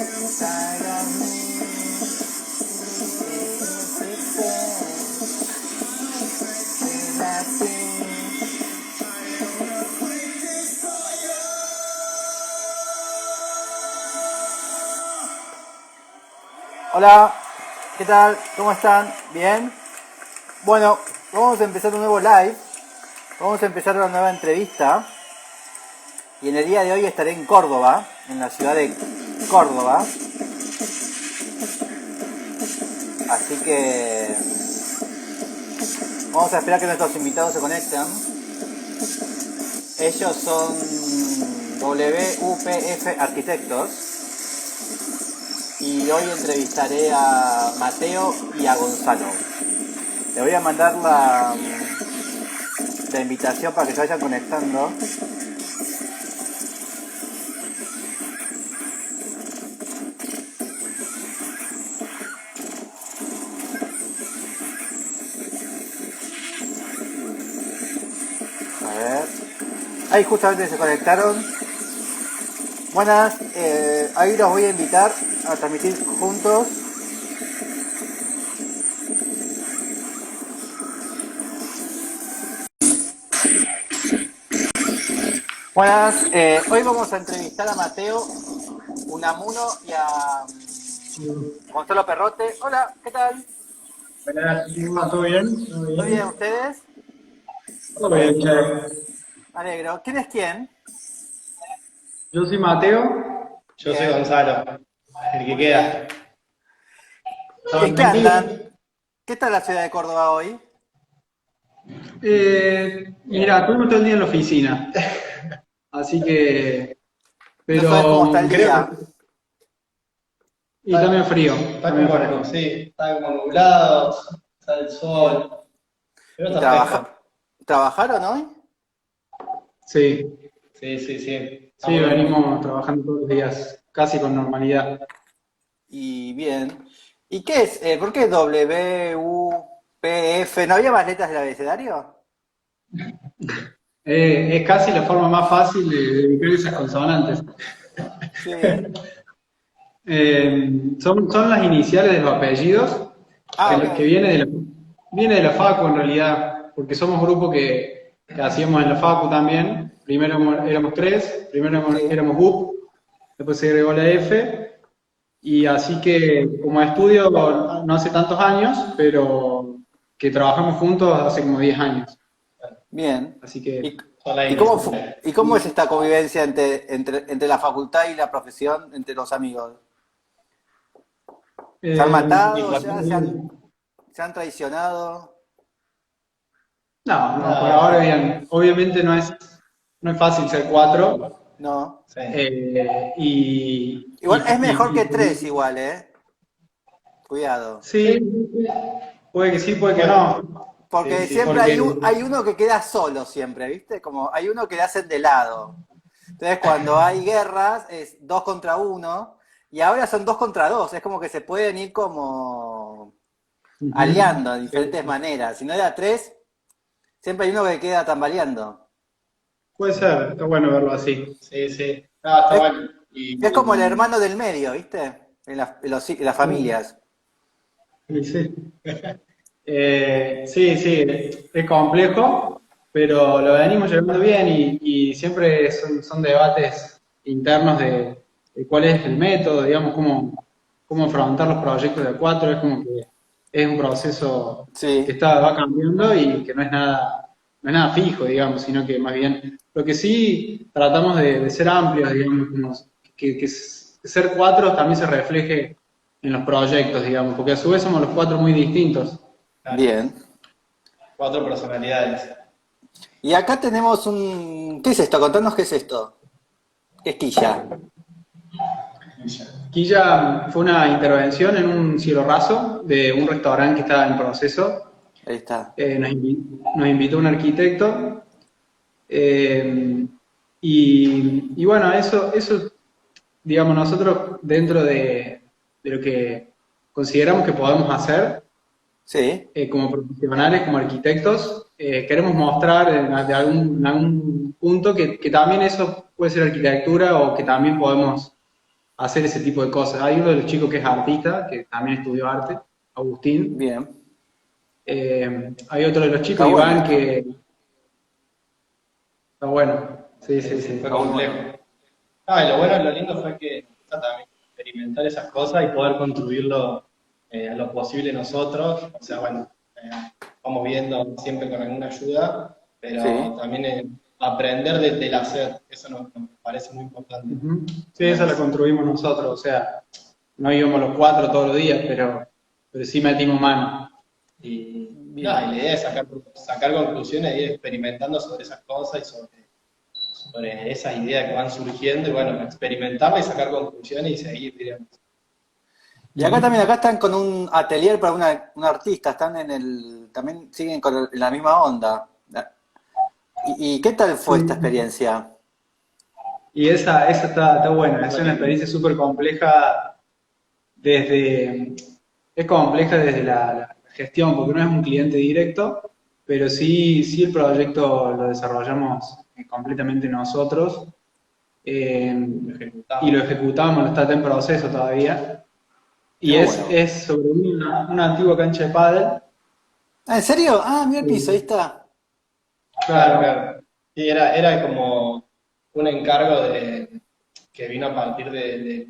inside of me. Hola, ¿qué tal? ¿Cómo están? ¿Bien? Bueno, vamos a empezar un nuevo live. Vamos a empezar una nueva entrevista. Y en el día de hoy estaré en Córdoba, en la ciudad de Córdoba. Así que vamos a esperar que nuestros invitados se conecten. Ellos son WPF Arquitectos. Y hoy entrevistaré a Mateo y a Gonzalo. Le voy a mandar la invitación para que se vayan conectando. A ver. Ahí justamente se conectaron. Buenas, ahí los voy a invitar a transmitir juntos. Buenas, hoy vamos a entrevistar a Mateo Unamuno y a Gonzalo Perrote. Hola, ¿qué tal? Buenas, ¿todo bien? ¿Todo bien ustedes? Todo bien, che. Me alegro. ¿Quién es quién? Yo soy Mateo. Yo soy Gonzalo, el que Muy queda. bien. ¿En qué andan? ¿Qué tal la ciudad de Córdoba hoy? Mira, estuvimos todo el día en la oficina. Así que. No sabes cómo está el día. Y también frío. Está También como, frío. sí, está como nublado, sale el sol. Pero ¿Y está fresco. trabajaron hoy? Sí, Sí. sí, venimos trabajando todos los días, casi con normalidad. Y bien. ¿Y qué es? ¿Por qué WUPF? ¿No había más letras del abecedario? Es casi la forma más fácil de ubicar esas consonantes. Sí. Son las iniciales de los apellidos, Ah, que ok. viene de la Facu en realidad, porque somos grupo que hacíamos en la Facu también. Primero éramos tres, primero Sí. éramos UP, después se agregó la F, y así que como estudio no hace tantos años, pero que trabajamos juntos hace como 10 años. Bien. Así que ¿Y, Son las y cómo, iniciales. y cómo es esta convivencia entre la facultad y la profesión, entre los amigos? ¿Se han y matado ya? bastante bien. ¿Se han traicionado? No, por No, ahora bien. Obviamente no es fácil ser cuatro. No. sí. Y, Igual es y- mejor que y- tres igual, ¿eh? Cuidado. sí, puede que sí, puede que Bueno, no. Porque sí. siempre Porque hay uno que queda solo siempre, ¿viste? Como hay uno que le hacen de lado. Entonces cuando hay guerras es 2 contra 1 y ahora son 2 contra 2. Es como que se pueden ir como ujú, aliando de sí, diferentes maneras. Si no era tres, siempre hay uno que queda tambaleando. puede ser, está bueno verlo así. Sí. No, está Es, bueno. es como el hermano del medio, ¿viste? En las familias. Sí, sí. Sí, es complejo, pero lo venimos llevando bien y siempre son debates internos de cuál es el método, digamos, cómo afrontar los proyectos de cuatro. Es como que es un proceso que Sí, va cambiando y que no es nada fijo, digamos, sino que más bien lo que sí tratamos de ser amplios, digamos, como que ser cuatro también se refleje en los proyectos, digamos, porque a su vez somos los cuatro muy distintos. Claro, bien. 4 personalidades. Y acá tenemos un... ¿Qué es esto? Contanos qué es esto. ¿Qué es quilla? Quilla fue una intervención en un cielo raso de un restaurante que estaba en proceso. Ahí está. Nos invitó un arquitecto eh, y bueno, eso, digamos, nosotros dentro de lo que consideramos que podemos hacer Sí, como profesionales, como arquitectos, queremos mostrar en algún punto que también eso puede ser arquitectura o que también podemos hacer ese tipo de cosas. Hay uno de los chicos que es artista, que también estudió arte, Agustín. Bien. Hay otro de los Está chicos, bueno Iván, esto. que está bueno. Sí, Sí, sí, sí, fue sí. Está muy complejo. bueno. Ah, y lo bueno, lo lindo fue que nos gusta también experimentar esas cosas y poder construirlo a lo posible nosotros. O sea, bueno, vamos viendo siempre con alguna ayuda, pero Sí. también aprender del hacer, eso nos parece muy importante. Ujú. Sí, Como esa la es. construimos nosotros, o sea, no íbamos los cuatro todos los días, pero sí metimos mano. Y, nada, y Bien. la idea es sacar conclusiones e ir experimentando sobre esas cosas y sobre esas ideas que van surgiendo y bueno, experimentarlas y sacar conclusiones y seguir, digamos. Y acá Ujú. también, acá están con un atelier para un artista, están también siguen con la misma onda. ¿Y qué tal fue esta Sí. experiencia? Y esa está buena, es Muy una lindo. experiencia súper compleja desde, es compleja desde la gestión, porque no es un cliente directo, pero sí el proyecto lo desarrollamos completamente nosotros, Lo y lo ejecutamos. ejecutamos, está en proceso todavía, Qué y bueno. es sobre una antigua cancha de pádel. Ah, ¿en serio? Ah, mira el piso, ahí eh, está. Claro, claro, claro. Sí, era como un encargo que vino a partir del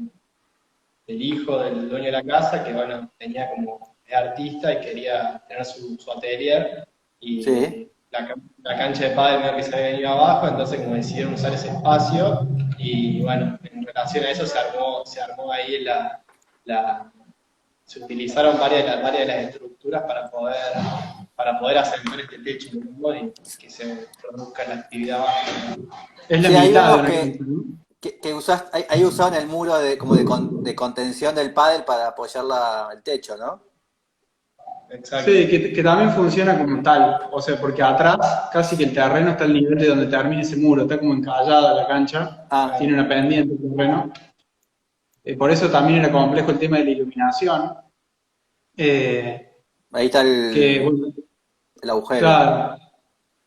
hijo del dueño de la casa, que bueno, tenía como es artista y quería tener su atelier, Sí. y la cancha de pádel medio que se había venido abajo, entonces como decidieron usar ese espacio, y bueno, en relación a eso se armó ahí la se utilizaron varias de las estructuras para poder asentar este techo, ¿no? Y que se produzca la actividad básica. es la Sí, ahí mitad de vemos una cancha, ¿no? que ahí usaban el muro de contención del pádel para apoyar el techo, ¿no? Sí, Exacto. que también funciona como tal, o sea, porque atrás casi que el terreno está al nivel de donde termina ese muro, está como encallada la cancha, Ah, tiene una pendiente el terreno. Por eso también era complejo el tema de la iluminación, eh, ahí está que, bueno, el agujero. claro,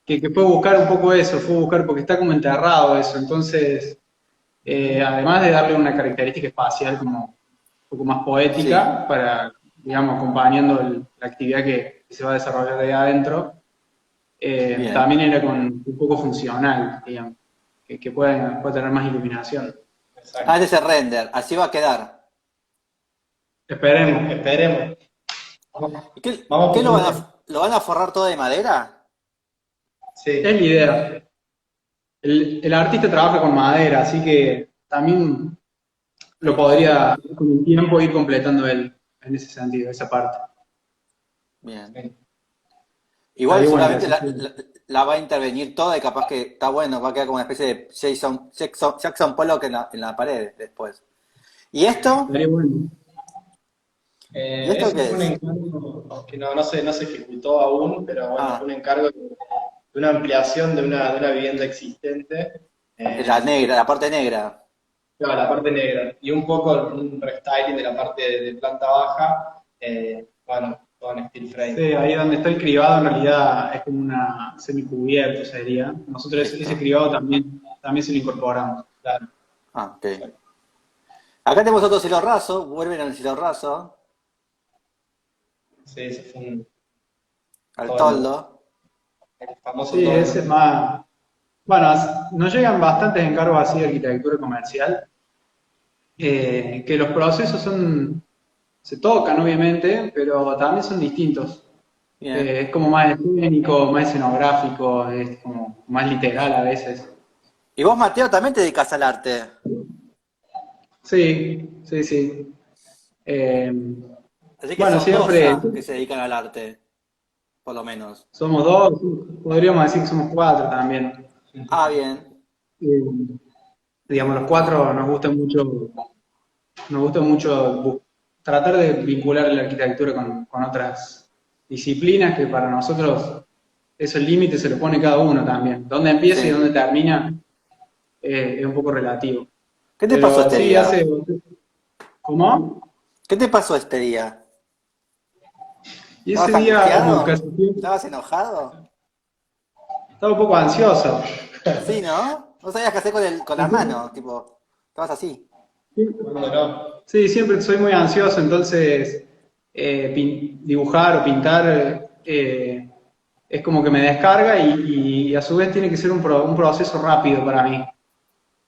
que fue buscar un poco eso, fue buscar porque está como enterrado eso, entonces, además de darle una característica espacial como un poco más Sí, poética, para, digamos, acompañando la actividad que se va a desarrollar de ahí adentro, bien. también era con un poco funcional, digamos, que pueda tener más iluminación. Ah, Exacto. ese es el render, así va a quedar. Esperemos. Esperemos. Vamos, ¿Y qué vamos por lo van a forrar todo de madera? Es sí, la idea. El artista trabaja con madera, así que también lo Genial. podría con el tiempo ir completando él en ese sentido, esa parte. Bien. sí. Igual Estaría bueno seguramente eso, sí. la va a intervenir toda y capaz que está bueno, va a quedar como una especie de Jackson Pollock en la pared después. ¿Y esto? Estaría bueno. ¿Y esto Eso qué fue un es? encargo que no se ejecutó aún, pero bueno, fue Ah, un encargo de una ampliación de una vivienda existente. la negra, la parte negra. Claro, la parte negra. Y un poco un restyling de la parte de planta baja, bueno, con steel frame. Sí, ahí donde está el cribado en realidad es como una semicubierta sería. Nosotros ese Listo. cribado también se lo incorporamos. Claro, Ah, ok. exacto. Acá tenemos otro cielo raso, vuelven al cielo raso, Sí, ese fue un al toldo, toldo. el famoso Sí, ese es toldo. más. Bueno, nos llegan bastantes encargos así de arquitectura comercial, que los procesos se tocan obviamente, pero también son distintos. Bien. Es como más escénico, más escenográfico, es como más literal a veces. Y vos, Mateo, también te dedicas al arte. Sí, sí, sí. Eh, Así que bueno, son dos siempre ya que se dedican al arte, por lo menos. somos dos, podríamos decir que somos cuatro también. Ah, bien. Eh, digamos, los cuatro nos gusta mucho tratar de vincular la arquitectura con otras disciplinas que para nosotros esos límites se los pone cada uno también. Dónde empieza y Sí. dónde termina es un poco relativo. ¿Qué te pasó Pero este sí, día? ¿cómo? ¿Qué te pasó este día? Y ¿Estabas ese día, como angustiado? casi siempre, ¿Estabas enojado? estaba un poco ansioso. Sí, ¿no? No sabías qué hacer con la mano, tipo, estabas así. Sí, cuando no. sí, siempre soy muy ansioso, entonces dibujar o pintar es como que me descarga y a su vez tiene que ser un proceso rápido para mí.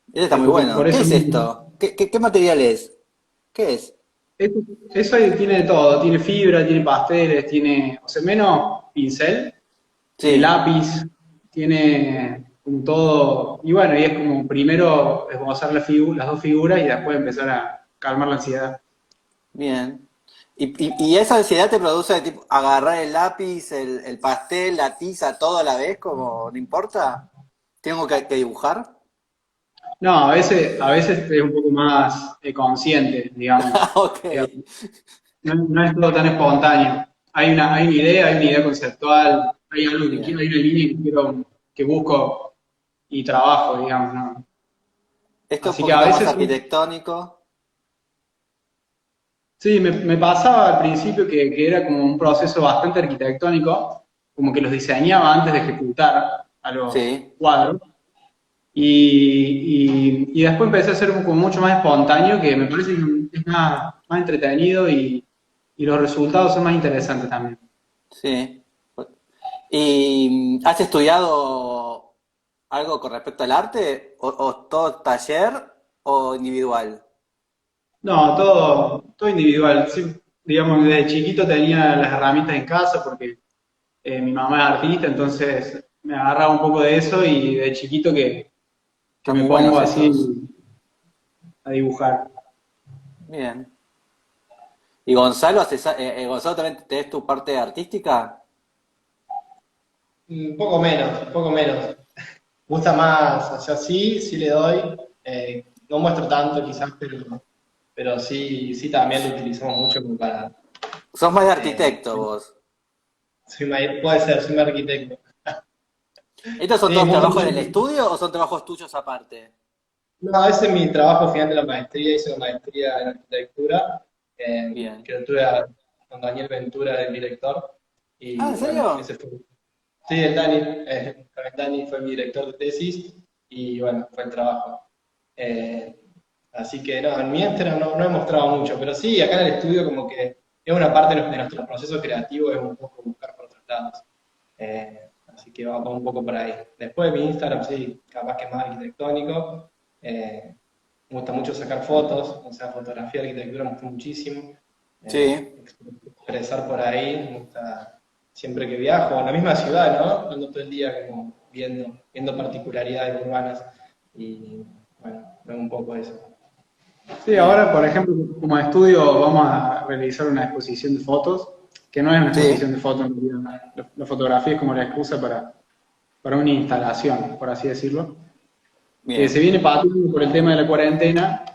Este está muy Porque bueno. por ¿Qué eso es mismo. esto? ¿Qué material es? ¿Qué es? Eso, eso ahí tiene de todo, tiene fibra, tiene pasteles, tiene, o sea, menos pincel, Sí, lápiz, tiene como todo, y bueno, y es como primero esbozar las dos figuras y después empezar a calmar la ansiedad. bien. ¿Y esa ansiedad te produce tipo, agarrar el lápiz, el pastel, la tiza, todo a la vez? Como, ¿no importa? ¿Tengo que dibujar? No, a veces es un poco más consciente, digamos. Ok. Eh, no, no es todo tan espontáneo. Hay una idea conceptual, hay algo que quiero, Bien. hay una línea que quiero, que busco y trabajo, digamos, ¿no? Esto un Así que a poquito más veces arquitectónico. sí, me pasaba al principio que era como un proceso bastante arquitectónico, como que los diseñaba antes de ejecutar a los Sí, cuadros, y después empecé a ser como mucho más espontáneo, que me parece que es más entretenido y los resultados son más interesantes también. sí. ¿Y has estudiado algo con respecto al arte? ¿O todo taller o individual? No, todo individual. Sí, digamos, desde chiquito tenía las herramientas en casa porque mi mamá es artista, entonces me agarraba un poco de eso y de chiquito que Están me muy pongo buenos esos. así a dibujar. Bien. ¿Y Gonzalo, Gonzalo también tenés tu parte artística? Un poco menos, un poco menos. Gusta más, o sea, sí, sí le doy. No muestro tanto quizás, pero sí, sí también lo utilizamos mucho como para... Sos más de eh, arquitecto vos. puede ser, soy un arquitecto. ¿Estos son Sí, todos me gusta trabajos mucho. en el estudio o son trabajos tuyos aparte? No, ese es mi trabajo final de la maestría, hice una maestría en arquitectura, Bien. que lo tuve con Daniel Ventura, el director, Ah, ¿en y bueno, serio? ese fue. Sí, el Dani, el Dani fue mi director de tesis y bueno, fue el trabajo. Eh, Así que no, en mi Instagram no he mostrado mucho, pero sí, acá en el estudio como que es una parte de nuestro proceso creativo, es un poco buscar por otros lados. Así que va un poco por ahí. Después de mi Instagram, sí, capaz que más arquitectónico. Eh, Me gusta mucho sacar fotos, o sea, fotografía, arquitectura me gusta muchísimo. Sí, Expresar por ahí, me gusta siempre que viajo, en la misma ciudad, ¿no? Ando todo el día como viendo particularidades urbanas y bueno, veo un poco eso. Sí, ahora, bien. por ejemplo, como estudio vamos a realizar una exposición de fotos, que no es una exposición Sí, de fotos, en realidad. La fotografía es como la excusa para una instalación, por así decirlo, que se bien. viene pateando por el tema de la cuarentena,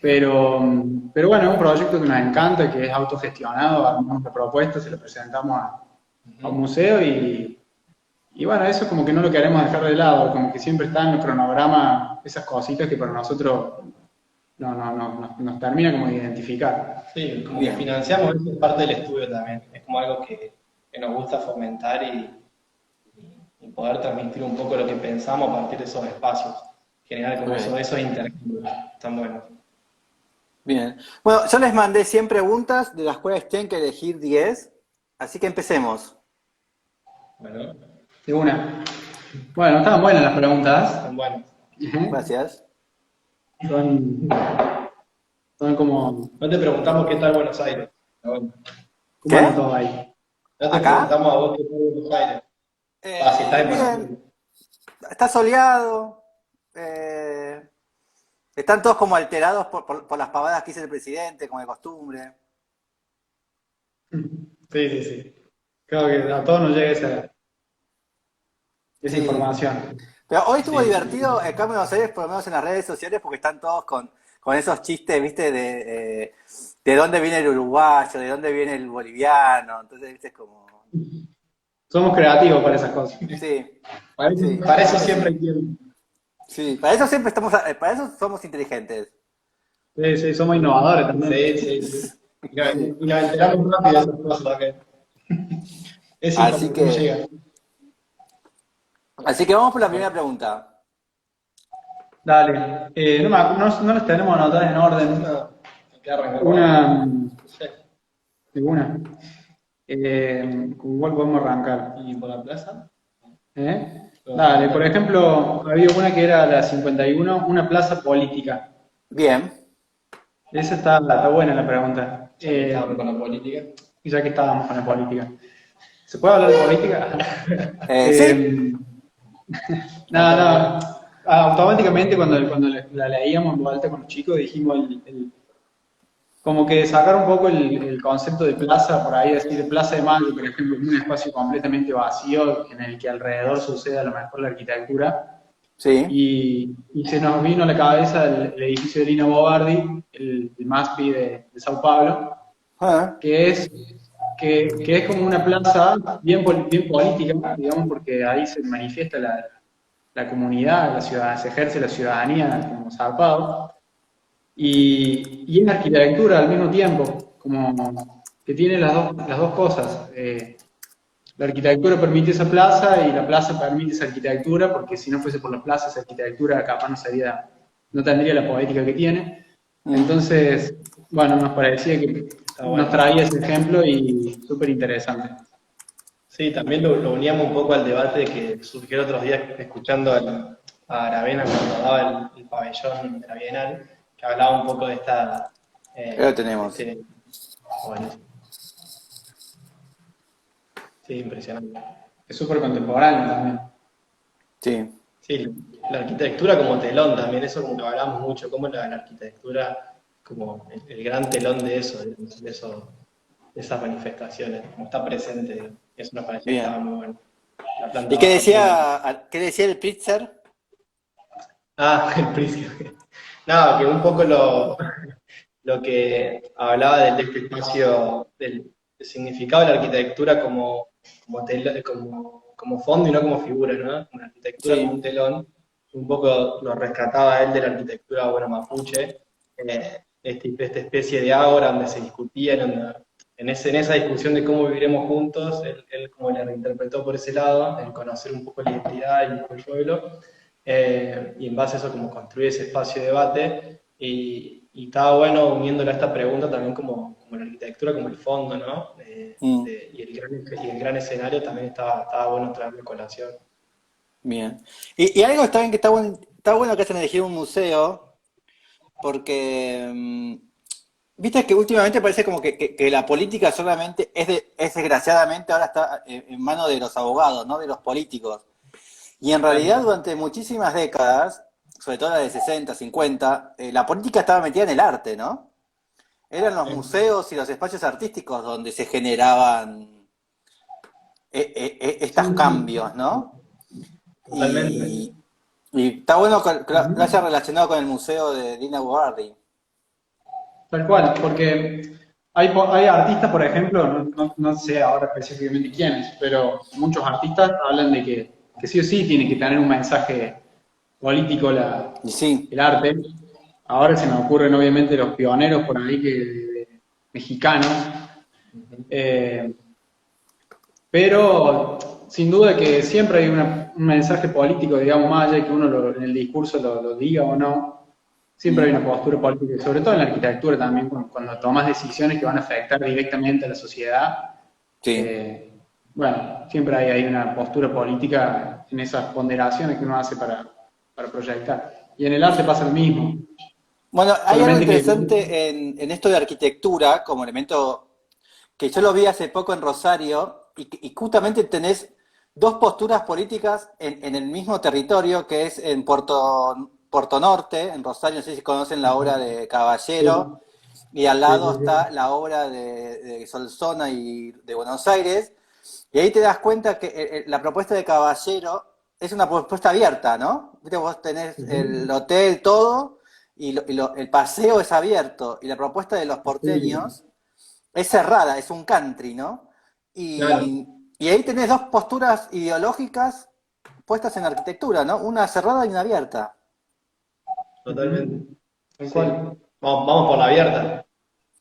pero bueno, es un proyecto que nos encanta, que es autogestionado, armamos la propuesta, se lo presentamos a un Ujú. museo y bueno, eso como que no lo queremos dejar de lado, como que siempre está en el cronograma esas cositas que para nosotros nos termina como de identificar. Sí, como que Bien. financiamos eso, es parte del estudio también. Es como algo que nos gusta fomentar y poder transmitir un poco lo que pensamos a partir de esos espacios. Generar como Ok. esos intercambios. Están buenos. Bien. Bueno, yo les mandé 100 preguntas, de las cuales tienen que elegir 10. Así que empecemos. Bueno, De una. Bueno, estaban buenas las preguntas. están buenos. Ujú. Gracias. Son, son como, No te preguntamos qué tal Buenos Aires. Pero bueno, ¿cómo anda ¿Qué? todo ahí? no te ¿Acá? preguntamos a vos qué tal Buenos Aires. Ah, si estás en Buenos Bien. Aires. Está soleado. eh, Están todos como alterados por las pavadas que hizo el presidente, como de costumbre. Sí, sí, sí. Creo que a todos nos llega esa Sí. información. Pero hoy estuvo Sí, sí. divertido acá en Buenos Aires, por lo menos en las redes sociales, porque están todos con esos chistes, ¿viste? De dónde viene el uruguayo, de dónde viene el boliviano. Entonces, ¿viste? Es como... Somos creativos para esas cosas. Sí, Para eso, sí, la para verdad eso que siempre hay sí. tiempo. Sí, para eso siempre estamos, para eso somos inteligentes. Sí, sí, somos innovadores también. Sí, sí, sí. Sí. Y nos enteramos rápido de esas cosas también. Esa Así información que, llega. así que vamos por la Bueno, primera pregunta. Dale. No las tenemos anotadas en orden. No, hay que arrancar con Una, sí. una. ¿Con cuál podemos arrancar? ¿Y por la plaza? ¿Eh? Dale, por ejemplo, había una que era la 51, una plaza política. Bien. Esa está buena la pregunta. Ya que estábamos con la política. Ya que estábamos con la política. ¿Se puede hablar de política? Sí. No. Automáticamente cuando la leíamos en voz alta con los chicos dijimos como que sacar un poco el concepto de plaza, por ahí decir Plaza de Mayo, por ejemplo, un espacio completamente vacío en el que alrededor sucede a lo mejor la arquitectura. Sí. Y se nos vino a la cabeza el edificio de Lina Bobardi, el MASPI de Sao Paulo, Ah, que es como una plaza bien política, digamos, porque ahí se manifiesta la comunidad, la ciudad, se ejerce la ciudadanía como zarpado, y es arquitectura al mismo tiempo, como que tiene las dos cosas. La arquitectura permite esa plaza y la plaza permite esa arquitectura, porque si no fuese por la plaza, esa arquitectura capaz no tendría la poética que tiene. Entonces, bueno, nos parecía que bueno. nos traía ese ejemplo y súper interesante. Sí, también lo uníamos un poco al debate que surgió otros días escuchando a Aravena cuando daba el pabellón de la Bienal, que hablaba un poco de esta... ya lo tenemos. Buenísimo. Sí, impresionante. Es súper contemporáneo también. Sí. Sí, la arquitectura como telón también, eso como que hablamos mucho, como la arquitectura como el gran telón de eso, de esas manifestaciones, como está presente, eso nos pareció que estaba muy bueno. La planta ¿Y qué baja qué decía el Pritzker? el príncipe. No, que un poco lo que hablaba de este espacio, del significado de la arquitectura como fondo y no como figura, ¿no? Como la arquitectura como un telón, un poco lo rescataba él de la arquitectura, bueno, mapuche, esta especie de ágora donde se discutía, en esa discusión de cómo viviremos juntos, él como la reinterpretó por ese lado, el conocer un poco la identidad y un poco el pueblo, y en base a eso como construir ese espacio de debate, y estaba bueno uniéndolo a esta pregunta también como la arquitectura, como el fondo, ¿no? Y el gran escenario también estaba bueno traerlo a colación. Bien. Y algo está bien que está bueno que hayan elegido un museo, porque viste que últimamente parece como que la política solamente es desgraciadamente ahora está en manos de los abogados, no de los políticos. Y en realidad durante muchísimas décadas, sobre todo las de 60, 50, la política estaba metida en el arte, ¿no? Eran los museos y los espacios artísticos donde se generaban estos cambios, ¿no? Totalmente. Y está bueno que lo haya relacionado con el museo de Lina Bobardi. Tal cual, porque hay artistas, por ejemplo, no sé ahora específicamente quiénes, pero muchos artistas hablan de que sí o sí tiene que tener un mensaje político Y sí, el arte. Ahora se me ocurren obviamente los pioneros por ahí mexicanos, pero sin duda que siempre hay un mensaje político, digamos, más allá de que uno en el discurso lo diga o no, siempre hay una postura política, sobre todo en la arquitectura también, cuando tomas decisiones que van a afectar directamente a la sociedad. sí. Bueno, siempre hay una postura política en esas ponderaciones que uno hace para proyectar. Y en el arte pasa lo mismo. Bueno, hay algo Solamente que... interesante en esto de arquitectura como elemento que yo lo vi hace poco en Rosario y justamente tenés dos posturas políticas en el mismo territorio que es en Puerto Norte, en Rosario, no sé si conocen la obra de Caballero, y al lado está la obra de Solsona y de Buenos Aires, y ahí te das cuenta que la propuesta de Caballero es una propuesta abierta, ¿no? Viste, vos tenés el hotel, todo, el paseo es abierto, y la propuesta de los porteños es cerrada, es un country, ¿no? Claro, Y ahí tenés dos posturas ideológicas puestas en arquitectura, ¿no? Una cerrada y una abierta. totalmente. Tal Sí. cual. Vamos por la abierta.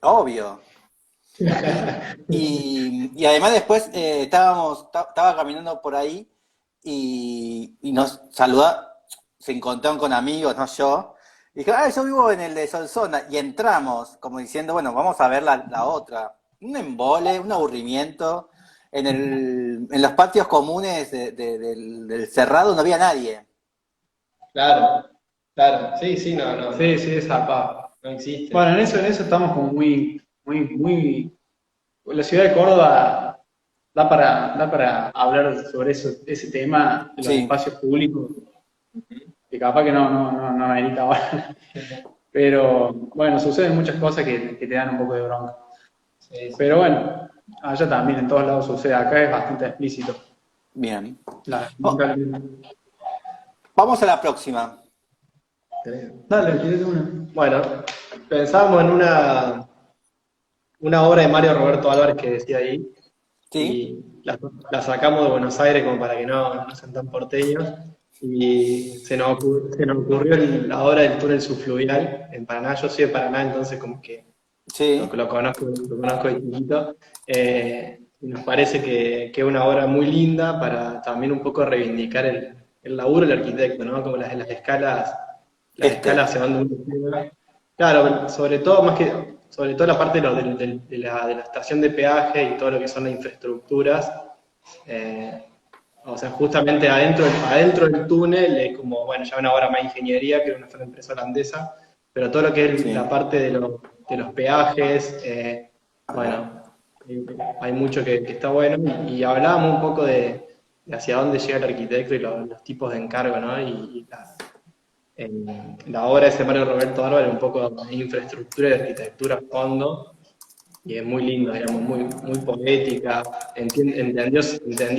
Obvio. Y además después estaba caminando por ahí y nos se encontraron con amigos, no yo. Y dije, yo vivo en el de Solsona. Y entramos, como diciendo, bueno, vamos a ver la otra. Un embole, un aburrimiento. En los patios comunes del cerrado no había nadie. Claro, claro, sí, sí, no, Sí, sí, es zarpado. no existe. Bueno, en eso estamos como muy. La ciudad de Córdoba da para hablar sobre ese tema de los Sí. espacios públicos, que capaz que no amerita ahora. Pero bueno, suceden muchas cosas que te dan un poco de bronca. Sí, sí. Pero bueno, allá también, en todos lados sucede. Acá es bastante explícito. Bien. La, Oh, vamos a la próxima. Dale, tirate una. Bueno, pensábamos en una obra de Mario Roberto Álvarez que decía ahí, ¿Sí? y la sacamos de Buenos Aires como para que no sean tan porteños, y se nos ocurrió la obra del túnel subfluvial en Paraná. Yo soy de Paraná, entonces como que Sí. lo conozco de chiquito. Y nos parece que es una obra muy linda para también un poco reivindicar el laburo del arquitecto, ¿no? Como las escalas se van de un tema. Claro, sobre todo la parte de la estación de peaje y todo lo que son las infraestructuras. eh, o sea, justamente adentro del túnel es como, bueno, ya una obra más de ingeniería, que era una empresa holandesa, pero todo lo que es Sí. la parte de los peajes, bueno, hay mucho que está bueno, y hablábamos un poco de hacia dónde llega el arquitecto y los tipos de encargo, ¿no? Y la obra de ese Mario Roberto Álvarez un poco de infraestructura y de arquitectura a fondo, y es muy lindo, digamos, muy poética. Entendió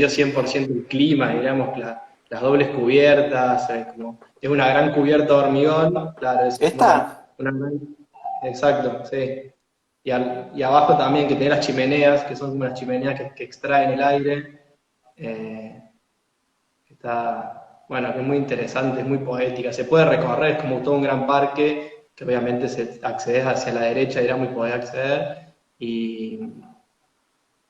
100% el clima, digamos, las dobles cubiertas, es una gran cubierta de hormigón, claro, es como ¿Esta? exacto, sí. Y abajo también, que tiene las chimeneas, que son como las chimeneas que extraen el aire. eh, bueno, que es muy interesante, es muy poética, se puede recorrer, es como todo un gran parque, que obviamente accedes hacia la derecha y era muy poder acceder, y,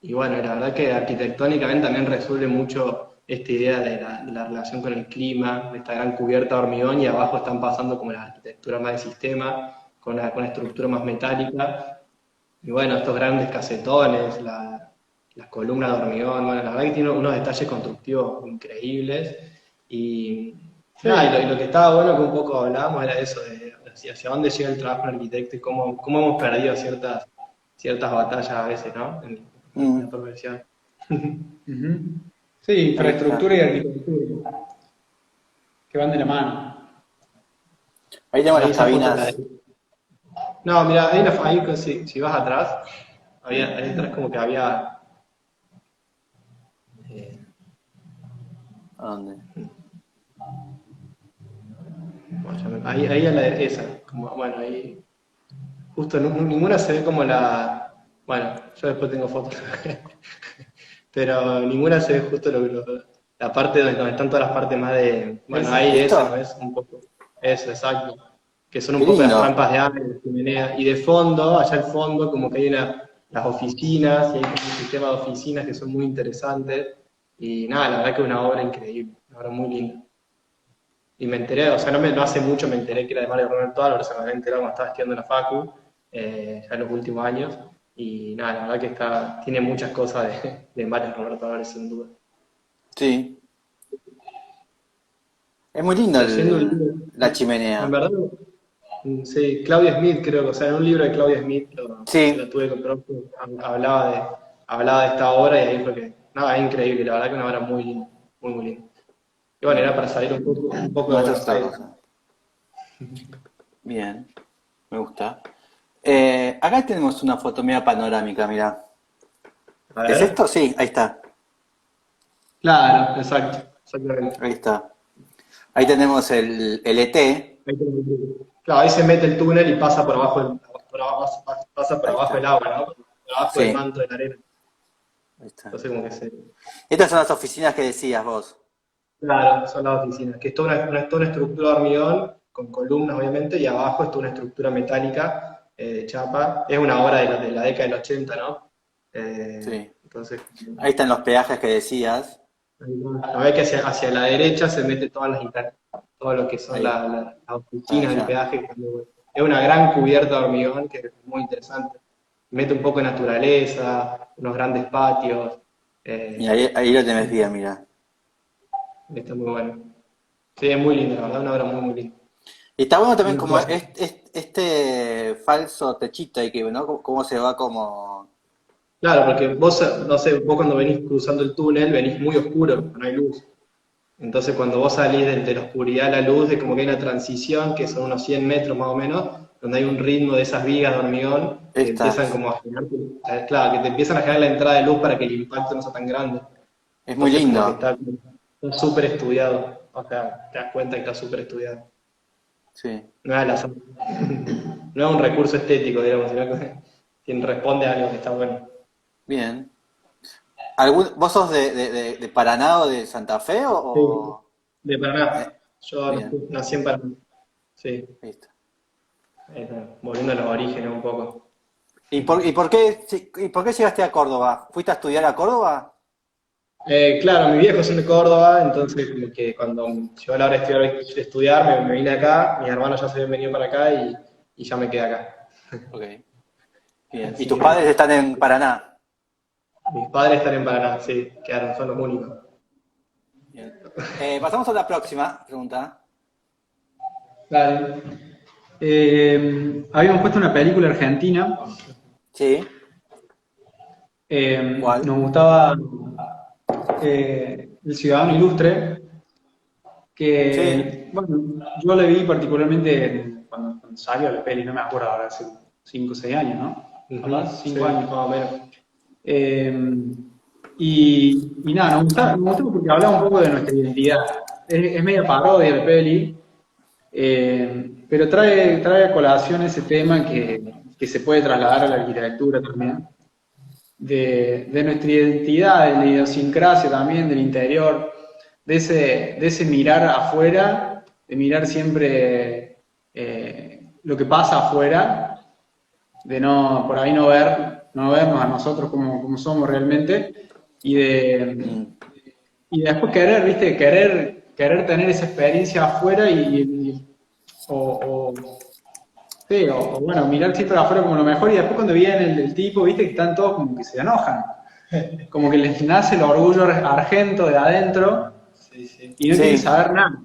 y bueno, la verdad que arquitectónicamente también resuelve mucho esta idea de la relación con el clima, de esta gran cubierta de hormigón, y abajo están pasando como la arquitectura más de sistema, con la estructura más metálica, y bueno, estos grandes casetones, las columnas de hormigón, bueno, la verdad que tiene unos detalles constructivos increíbles. Y Sí, nada, y lo que estaba bueno que un poco hablábamos era eso, de hacia dónde llega el trabajo del arquitecto y cómo hemos perdido ciertas batallas a veces, ¿no? En la Mm, profesión. ujú. Sí, ahí está. infraestructura y arquitectura, que van de la mano. Ahí tenemos Ahí las esa foto la cabinas. de... No, mira, ahí si vas atrás, ahí atrás como que había... eh, ¿A dónde? bueno, ahí a esa, como, bueno, ahí justo ninguna se ve como bueno, yo después tengo fotos, pero ninguna se ve justo la parte donde están todas las partes más de, bueno, Esa. ahí esa no ¿Esto? es un poco, eso, exacto, que son un Qué poco las lindo. rampas de aire, la chimenea, y de fondo, allá al fondo, como que hay las oficinas, y hay como un sistema de oficinas que son muy interesantes, y nada, la verdad que es una obra increíble, una obra muy linda. Y me enteré, o sea, no hace mucho me enteré que era de Mario Roberto Álvarez, se me había enterado cuando estaba estudiando en la Facu, ya en los últimos años, y nada, la verdad que tiene muchas cosas de Mario Roberto Álvarez, sin duda. Sí. Es muy lindo Leyendo un libro, la en chimenea. verdad, sí, Claudia Smith creo, o sea, en un libro de Claudia Smith, que lo Sí. tuve que comprar, hablaba de esta obra, y ahí fue que, nada, es increíble, la verdad que una obra muy linda, muy linda. Y bueno, era Mm, para salir un poco de no, esta es Buenos otra Aires. cosa. Bien. Me gusta. Acá tenemos una foto media panorámica, mira. A ¿Es ver. esto? Sí, ahí está. Claro, exacto, exactamente. Ahí está. Ahí tenemos el ET. Ahí tenemos el túnel. Claro, ahí se mete el túnel y pasa por abajo, pasa por Ahí abajo del está. agua, ¿no? Por abajo del Sí, manto de la arena. ahí está. Entonces como que Estas son las oficinas que decías vos. claro, son las oficinas, que es toda una estructura de hormigón, con columnas obviamente, y abajo es toda una estructura metálica, de chapa. Es una obra de la década del 80, ¿no? Sí. Entonces, Ahí están los peajes que decías. la ve que hacia la derecha se mete todas todo lo que son Ahí. las oficinas Ah, del ya. peaje. Que es una gran cubierta de hormigón que es muy interesante. Mete un poco de naturaleza, unos grandes patios. Mira, eh, ahí lo tenés bien, mira. Está muy bueno. Sí, es muy lindo, la verdad, una obra muy, muy linda. Y está bueno también Una como cosa. este falso techito ahí que, ¿no? Cómo se va como... Claro, porque vos, no sé, vos cuando venís cruzando el túnel venís muy oscuro, no hay luz. Entonces cuando vos salís de la oscuridad a la luz, es como que hay una transición, que son unos 100 metros más o menos, donde hay un ritmo de esas vigas de hormigón que empiezan Estas. como a generar, claro, que te empiezan a generar la entrada de luz para que el impacto no sea tan grande. Es muy Entonces como que lindo. está súper estudiado, o sea, te das cuenta que está súper estudiado. Sí. No es al azar. No es un recurso estético, digamos, sino que quien responde a algo que está bueno. Bien. ¿Vos sos de Paraná o de Santa Fe Sí, de eh, Paraná. Yo bien, nací en Paraná. Sí, listo. volviendo a los orígenes un poco. ¿Y por qué llegaste a Córdoba? ¿Fuiste a estudiar a Córdoba? Claro, mis viejos son de Córdoba, entonces como que cuando llegó la hora de estudiar, me vine acá, mis hermanos ya se habían venido para acá y ya me quedé acá. Ok, bien. ¿Y Así tus que padres están en Paraná? mis padres están en Paraná, sí, quedaron, son los únicos. Bien. Pasamos a la próxima pregunta. Dale. Habíamos puesto una película argentina. Sí, ¿cuál? Nos gustaba El Ciudadano Ilustre, Sí. que, bueno, yo la vi particularmente cuando salió la peli, no me acuerdo ahora, hace 5 o 6 años, ¿no? Ujú, Capaz, sí, 5 años. más o menos. Eh, y nada, nos gustaba porque hablaba un poco de nuestra identidad. Es media parodia la peli, pero trae a colación ese tema que se puede trasladar a la arquitectura también, de nuestra identidad, de la idiosincrasia también, del interior, de ese mirar afuera, de mirar siempre lo que pasa afuera, de no, por ahí no vernos a nosotros como somos realmente, y de, Mm, y después querer, ¿viste? Querer tener esa experiencia afuera o, sí, o bueno, mirar siempre afuera como lo mejor y después cuando viene el tipo, ¿viste? Que están todos como que se enojan, como que les nace el orgullo argento de adentro Sí, sí. y no quieren sí, saber nada.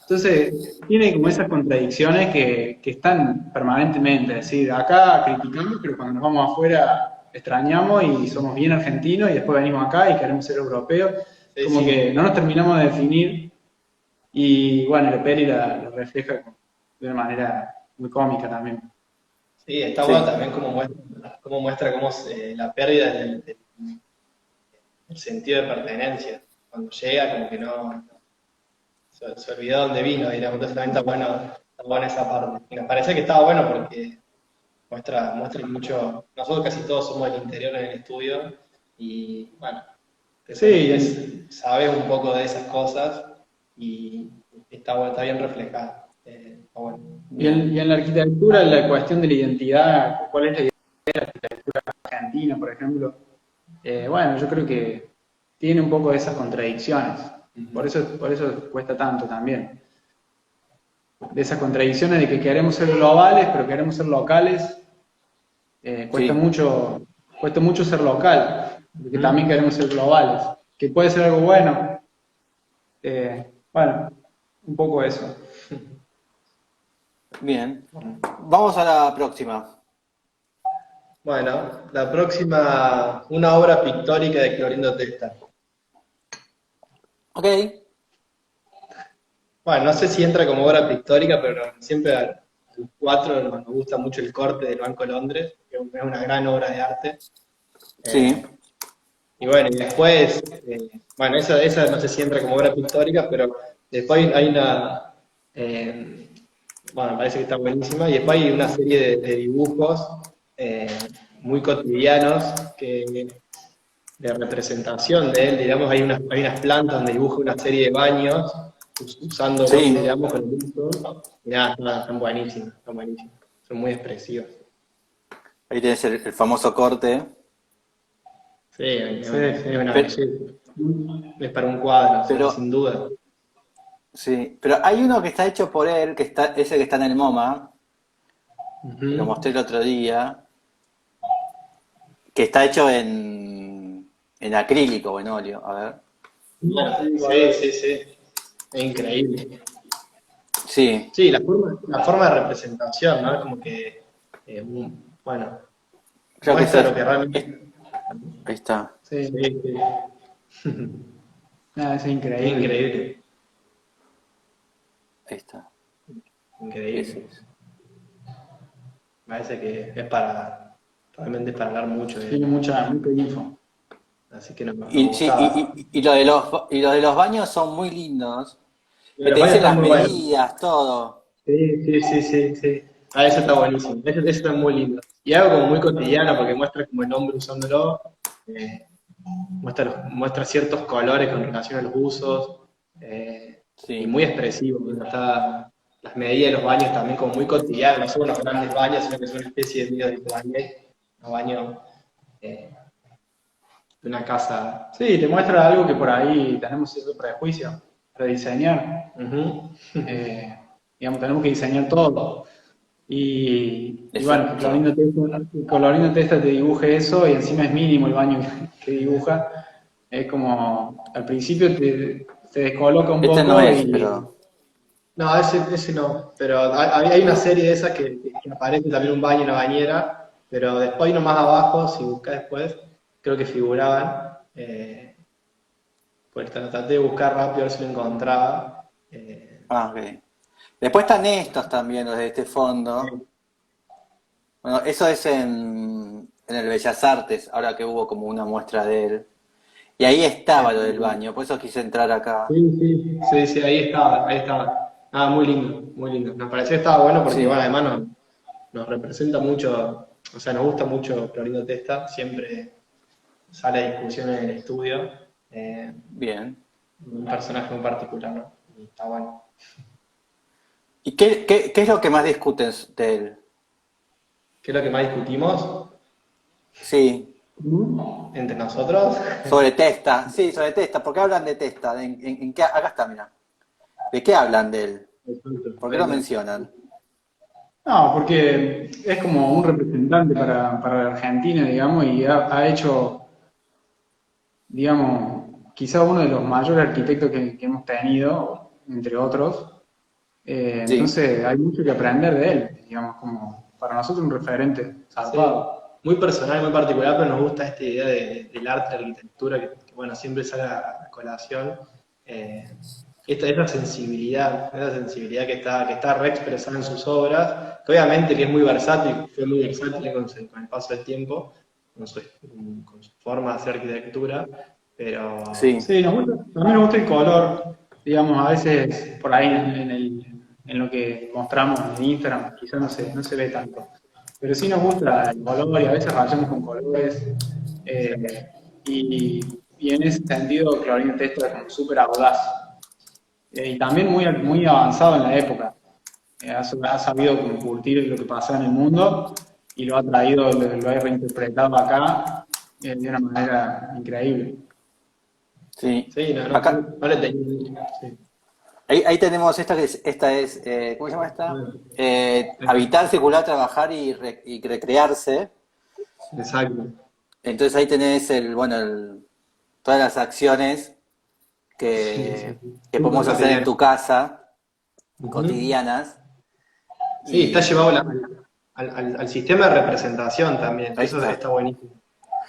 Entonces, tiene como esas contradicciones que están permanentemente, es decir, acá criticamos, pero cuando nos vamos afuera extrañamos y somos bien argentinos y después venimos acá y queremos ser europeos, Sí, como sí. que no nos terminamos de definir y bueno, el peli la refleja de una manera muy cómica también. Sí, está bueno sí. también cómo muestra la pérdida del sentido de pertenencia. Cuando llega, como que no se olvidó dónde vino, digamos. Entonces también está buena esa parte. Y nos parece que estaba bueno porque muestra mucho. Nosotros casi todos somos del interior en el estudio y bueno, te Sí, sentís, sabes un poco de esas cosas y está bien reflejado. Está bueno. Bien. y en la arquitectura la cuestión de la identidad, ¿cuál es la Argentina, por ejemplo? Bueno, yo creo que tiene un poco de esas contradicciones. Por eso cuesta tanto también. De esas contradicciones de que queremos ser globales, pero queremos ser locales. Cuesta Sí. mucho, cuesta mucho ser local, porque también Ujú. queremos ser globales. Que puede ser algo bueno. Bueno, un poco eso. Bien. Vamos a la próxima. Bueno, la próxima, una obra pictórica de Clorindo Testa. Ok. Bueno, no sé si entra como obra pictórica, pero siempre a los cuatro nos gusta mucho el corte del Banco de Londres, que es una gran obra de arte. Sí. Eh, y bueno, y después, bueno, esa no sé si entra como obra pictórica, pero después hay eh, bueno, me parece que está buenísima, y después hay una serie de dibujos eh, muy cotidianos de representación de él, digamos, hay unas plantas donde dibuja una serie de baños, usándolos, Sí. digamos, con el uso, y nada, están buenísimos, están buenísimos, son muy expresivos. Ahí tenés el famoso corte. Sí, Sí, sí. es una Pero, belleza, es para un cuadro, o sea, pero sin duda. Sí, pero hay uno que está hecho por él, ese que está en el MoMA, lo Ujú. mostré el otro día, que está hecho en acrílico o en óleo. A ver. Sí, sí, sí. Es increíble. Sí, Sí, la forma de representación, ¿no? Es como que, bueno, creo que muestra lo que realmente... ahí está. Sí, Sí, sí. nada, es Es increíble. increíble, Ahí está. Ese increíble. es. Parece que realmente es para hablar mucho de Tiene él. mucha info. Así que nos Y, sí, gustaba. y lo de los baños son muy lindos, que Los te baños dicen están las muy buenos. medidas, todo. Sí, sí, sí, sí, sí. Ah, eso está buenísimo. Eso está muy lindo. Y algo como muy cotidiano, porque muestra como el hombre usándolo, eh, muestra ciertos colores con relación a los usos, y Sí, muy expresivo. ¿No? Las medidas de los baños también como muy cotidianos, no son unos grandes baños, sino que son una especie de medio de baño, un baño eh, de una casa. Sí, te muestra algo que por ahí tenemos ese prejuicio, rediseñar. Ujú. Eh, digamos, tenemos que diseñar todo. Y bueno, exacto. que Colorino Testa te dibuje eso y encima es mínimo el baño que dibuja. Es como, al principio te descoloca un Este no poco es, y pero No, ese no, pero hay una serie de esas que aparece también un baño y una bañera, pero después hay uno más abajo, si buscas después, creo que figuraban, pues traté de buscar rápido a ver si lo encontraba. ok. Después están estos también, los de este fondo. Sí, Bueno, eso es en el Bellas Artes, ahora que hubo como una muestra de él. Y ahí estaba lo del baño, por eso quise entrar acá. sí, sí, sí, sí, ahí estaba, ahí estaba. Ah, muy lindo, muy lindo. Nos pareció que estaba bueno porque, Sí, bueno, además nos representa mucho, o sea, nos gusta mucho Florindo Testa, siempre sale a discusión en el estudio. Eh, bien. un personaje muy particular, ¿no? Y está bueno. ¿Y qué es lo que más discuten de él? ¿Qué es lo que más discutimos Sí, entre nosotros? sobre Testa. Sí, sobre Testa. ¿Por qué hablan de Testa? Acá está, mira. ¿De qué hablan de él? ¿Por qué lo Venga. mencionan? no, porque es como un representante para la Argentina, digamos, y ha hecho, digamos, quizá uno de los mayores arquitectos que hemos tenido, entre otros. Sí, Entonces hay mucho que aprender de él, digamos, como para nosotros un referente Sí, zarpado. muy personal, muy particular, pero nos gusta esta idea del arte, de la arquitectura, bueno, siempre sale a colación. Eh, esa sensibilidad que está re expresada en sus obras, que obviamente que es muy versátil, fue muy versátil con el paso del tiempo, con su forma de hacer arquitectura, pero sí. Sí, a mí nos gusta el color, digamos, a veces por ahí en lo que mostramos en Instagram, quizás no se ve tanto. Pero sí nos gusta el color y a veces rayamos con colores. Y en ese sentido, Clarín Testo es como súper audaz. Y también muy avanzado en la época. Ha sabido como curtir lo que pasaba en el mundo y lo ha traído, lo ha reinterpretado acá de una manera increíble. Sí. sí, no, no, Acá, no le tenía. Sí. ahí tenemos ¿cómo se llama esta? Bueno, Habitar, circular, trabajar y recrearse. exacto. Entonces ahí tenés todas las acciones Sí, sí, sí. que Súper podemos hacer en cotidiano. tu casa, Ujú. cotidianas. Sí, está Y llevado al sistema de representación también, que ahí eso está. está buenísimo.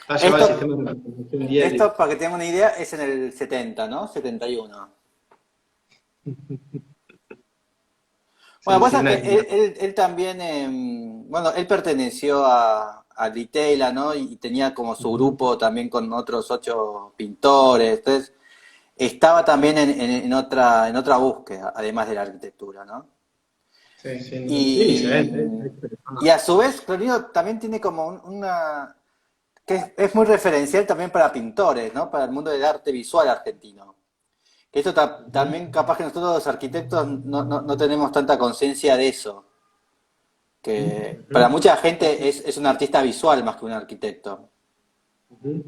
Está llevado al Esto, sistema de representación día a día. esto, para que tengan una idea, es en el 70, ¿no? 71. Bueno, Sí, sí, pasa una que época. él también, bueno, él perteneció a Ditela, ¿no? Y tenía como su Ujú. grupo también con otros 8 pintores. Entonces, estaba también en otra búsqueda, además de la arquitectura, ¿no? Sí, sin duda. Sí, se Y, ve. y a su vez, Clorino también tiene como una, que es muy referencial también para pintores, ¿no? Para el mundo del arte visual argentino. Que esto Ujú, también capaz que nosotros los arquitectos no tenemos tanta conciencia de eso. Que para ujú, mucha gente es un artista visual más que un arquitecto. ujú.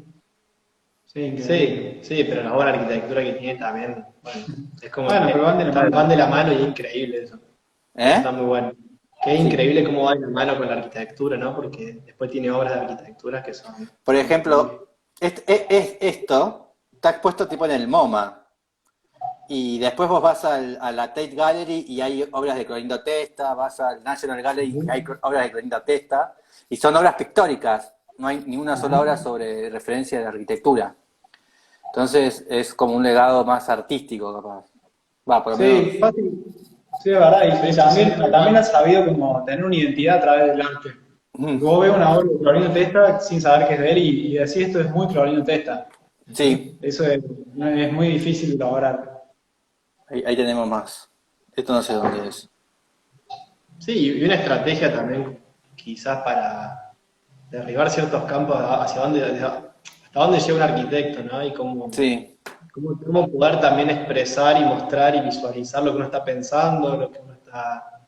Sí, increíble. Sí, pero la buena arquitectura que tiene también, bueno, es como Bueno, pero van de la mano. van de la mano y es increíble eso. Eso está ¿Eh? muy bueno. Que es Sí. increíble cómo va de la mano con la arquitectura, ¿no? Porque después tiene obras de arquitectura que son Por increíbles. ejemplo, esto está expuesto tipo en el MoMA. Y después vos vas a la Tate Gallery y hay obras de Clorindo Testa, vas al National Gallery y hay obras de Clorindo Testa, y son obras pictóricas, no hay ni una sola obra sobre referencia de la arquitectura. Entonces es como un legado más artístico, capaz. Va, por lo menos. Sí, fácil. Sí, es verdad. Y también ha sabido como tener una identidad a través del arte. Mm, Vos ves una obra de Clorino Testa sin saber que es de él y decís esto es muy Clorino Testa. sí, Eso es muy difícil de lograr. ahí tenemos más. Esto no sé dónde es. Sí, y una estrategia también quizás para derribar ciertos campos hacia dónde, hasta dónde llega un arquitecto, ¿no? Y Sí, cómo poder también expresar y mostrar y visualizar lo que uno está pensando, lo que uno está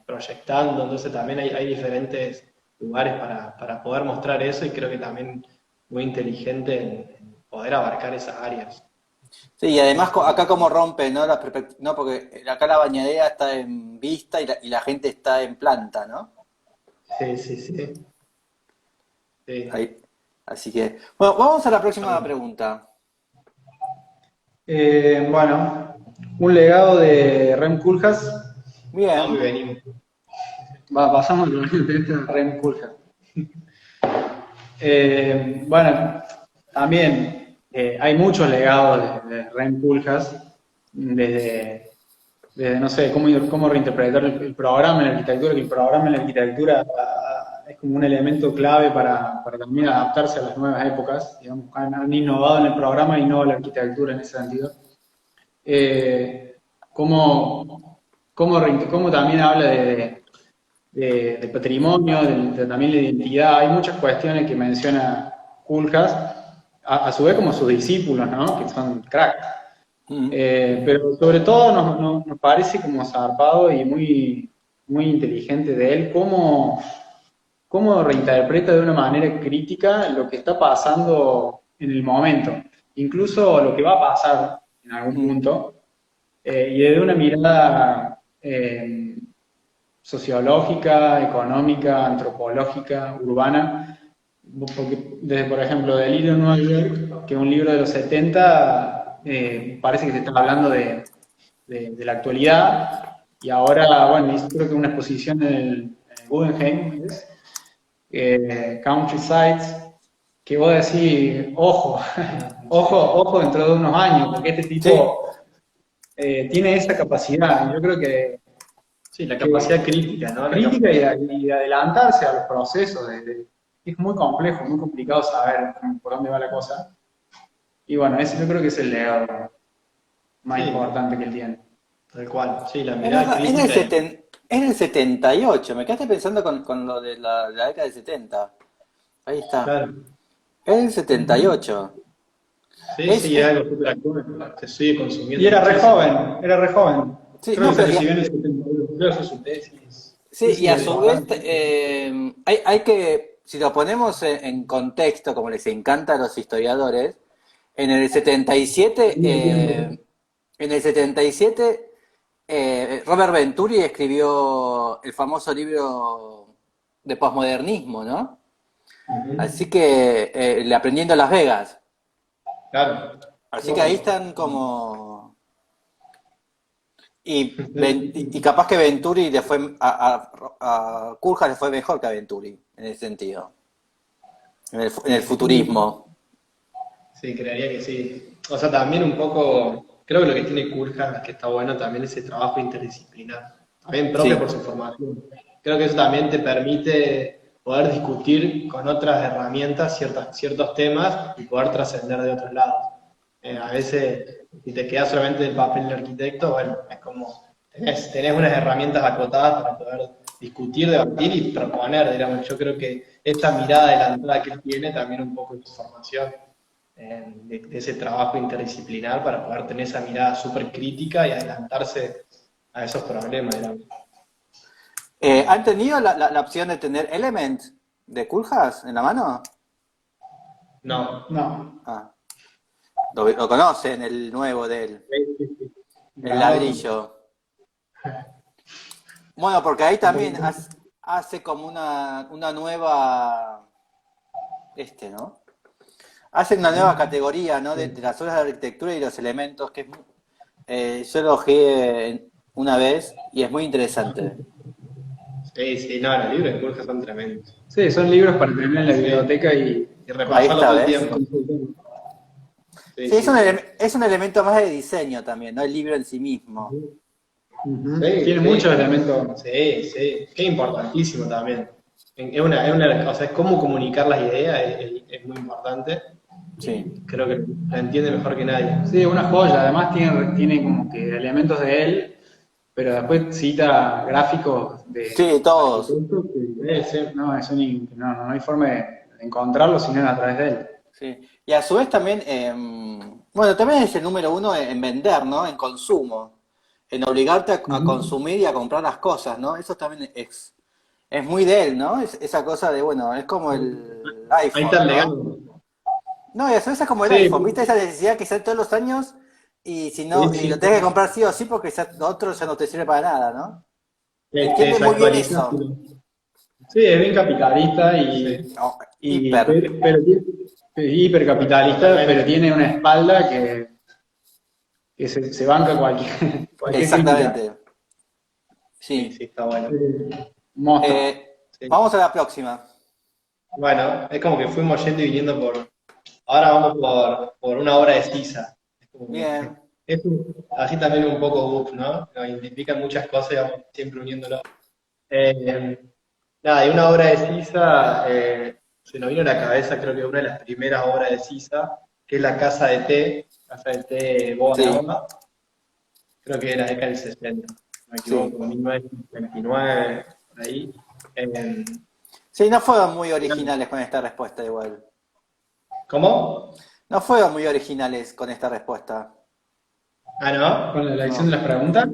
proyectando. Entonces también hay diferentes lugares para poder mostrar eso y creo que también muy inteligente en poder abarcar esas áreas. sí, y además acá como rompe, ¿no? No, porque acá la bañadera está en vista y la gente está en planta, ¿no? Sí, sí, sí. Sí. Ahí. Así que, bueno, vamos a la próxima pregunta. Bueno, un legado de Rem Koolhaas. Vamos y Bien. venimos. Pasamos de Clorino Testa a Rem Koolhaas. Bueno, también hay muchos legados de Rem Koolhaas, desde, no sé, cómo reinterpretar el programa en la arquitectura, que el programa en la arquitectura es como un elemento clave para también adaptarse a las nuevas épocas, digamos, han innovado en el programa, innova la arquitectura en ese sentido. Eh, cómo también habla de patrimonio, también de identidad. Hay muchas cuestiones que menciona Koolhaas, a su vez como sus discípulos, ¿no? Que son cracks. Mm. Pero sobre todo nos parece como zarpado y muy inteligente de él cómo reinterpreta de una manera crítica lo que está pasando en el momento, incluso lo que va a pasar en algún Mm. punto, y desde una mirada sociológica, económica, antropológica, urbana, porque desde, por ejemplo, del libro Nueva York, que es un libro de los 70, parece que se está hablando de la actualidad, y ahora, bueno, hizo creo que una exposición en el Guggenheim, ¿es? Country Sites, que vos decís, ojo, ojo dentro de unos años, porque este Sí, tipo tiene esa capacidad. Yo creo Sí, la que capacidad crítica, ¿no? crítica y de adelantarse a los procesos. Es muy complejo, muy complicado saber por dónde va la cosa. Y bueno, ese yo creo que es el legado más Sí, importante que él tiene. tal cual. Sí, la es mirada verdad, crítica. en el 78, me quedaste pensando con lo de la década del 70. Ahí está. Claro. En el 78. Sí, Es, sí, es es- algo súper actual. Se sigue Y consumiendo era re muchísimo. joven, era re joven. sí, Creo no, que se pero recibió en el 72, creo que fue su tesis. sí, Sí, y sí, a es su vez, bastante. hay que, si lo ponemos en contexto, como les encanta a los historiadores, en el 77, Tenía tiempo. en el 77 Robert Venturi escribió el famoso libro de posmodernismo, ¿no? Ujú. Así que, el Aprendiendo a Las Vegas. Claro. Así que ahí No. están como... Y capaz que Venturi le fue a Koolhaas le fue mejor que a Venturi, en ese sentido, en el futurismo. Sí, creería que sí. O sea, también un poco, creo que lo que tiene Kurhan, que está bueno también ese trabajo interdisciplinar, también propio por Sí. su formación. Creo que eso también te permite poder discutir con otras herramientas ciertos temas y poder trascender de otros lados. A veces, si te quedas solamente del papel del arquitecto, bueno, es como, tenés unas herramientas acotadas para poder discutir, debatir y proponer, digamos. Yo creo que esta mirada adelantada que él tiene también un poco en su formación de ese trabajo interdisciplinar para poder tener esa mirada súper crítica y adelantarse a esos problemas, digamos. ¿Han tenido la opción de tener Element de Koolhaas en la mano? No, No. Ah. Lo conocen, el nuevo de él, Sí, sí, sí. el ladrillo. Bueno, porque ahí también hace como una nueva, ¿no? Hace una nueva categoría, ¿no? De las obras de arquitectura y los elementos, que yo lo ojeé una vez y es muy interesante. Sí, sí, no, los libros de Borges son tremendos. Sí, son libros para tener en la Sí. biblioteca y Y Ahí repasarlo está, todo el ¿ves? tiempo. Sí, Sí, sí, sí. es un elemento más de diseño también, ¿no? El libro en sí mismo. Sí, tiene sí. muchos elementos. Sí, sí. Qué importantísimo también. O sea, es cómo comunicar las ideas es muy importante Sí, y creo que la entiende mejor que nadie. Sí, una joya. Además tiene como que elementos de él, pero después cita gráficos de sí, todos. arquitectos que Sí, sí. no, no hay forma de encontrarlo sino a través de él. Sí. Y a su vez también, bueno, también es el número uno en vender, ¿no? En consumo, en obligarte a consumir y a comprar las cosas, ¿no? Eso también es muy de él, ¿no? Esa cosa de, bueno, es como el Ahí está iPhone, el ¿no? legado. No, y a su vez es como el Sí, iPhone, ¿viste? Esa necesidad que sale todos los años y si sí, no, y lo sí. tenés que comprar sí o sí porque lo otro ya no te sirve para nada, ¿no? Te Entiende muy bien desactualizas. eso. Sí, es bien capitalista Sí. No, y hiper, pero es hipercapitalista, pero Totalmente. tiene una espalda que se banca cualquier crítica. exactamente. Sí, Sí. sí, está bueno. Monstruo. Sí. Vamos a la próxima. Bueno, es como que fuimos yendo y viniendo por. Ahora vamos por una obra de Sisa. Es como que Bien. así también un poco UF, ¿no? Nos identifican muchas cosas y vamos siempre uniéndolo. Eh, Nada, y una obra de Sisa, se nos vino a la cabeza, creo que una de las primeras obras de Sisa, que es la Casa de Té Sí, Boa, creo que era década del 60, no me sí. equivoco, 1929, por ahí. Eh, Sí, no fueron muy originales con esta respuesta igual. ¿Cómo? No fueron muy originales con esta respuesta. Ah, ¿no? Con la elección de No. las preguntas.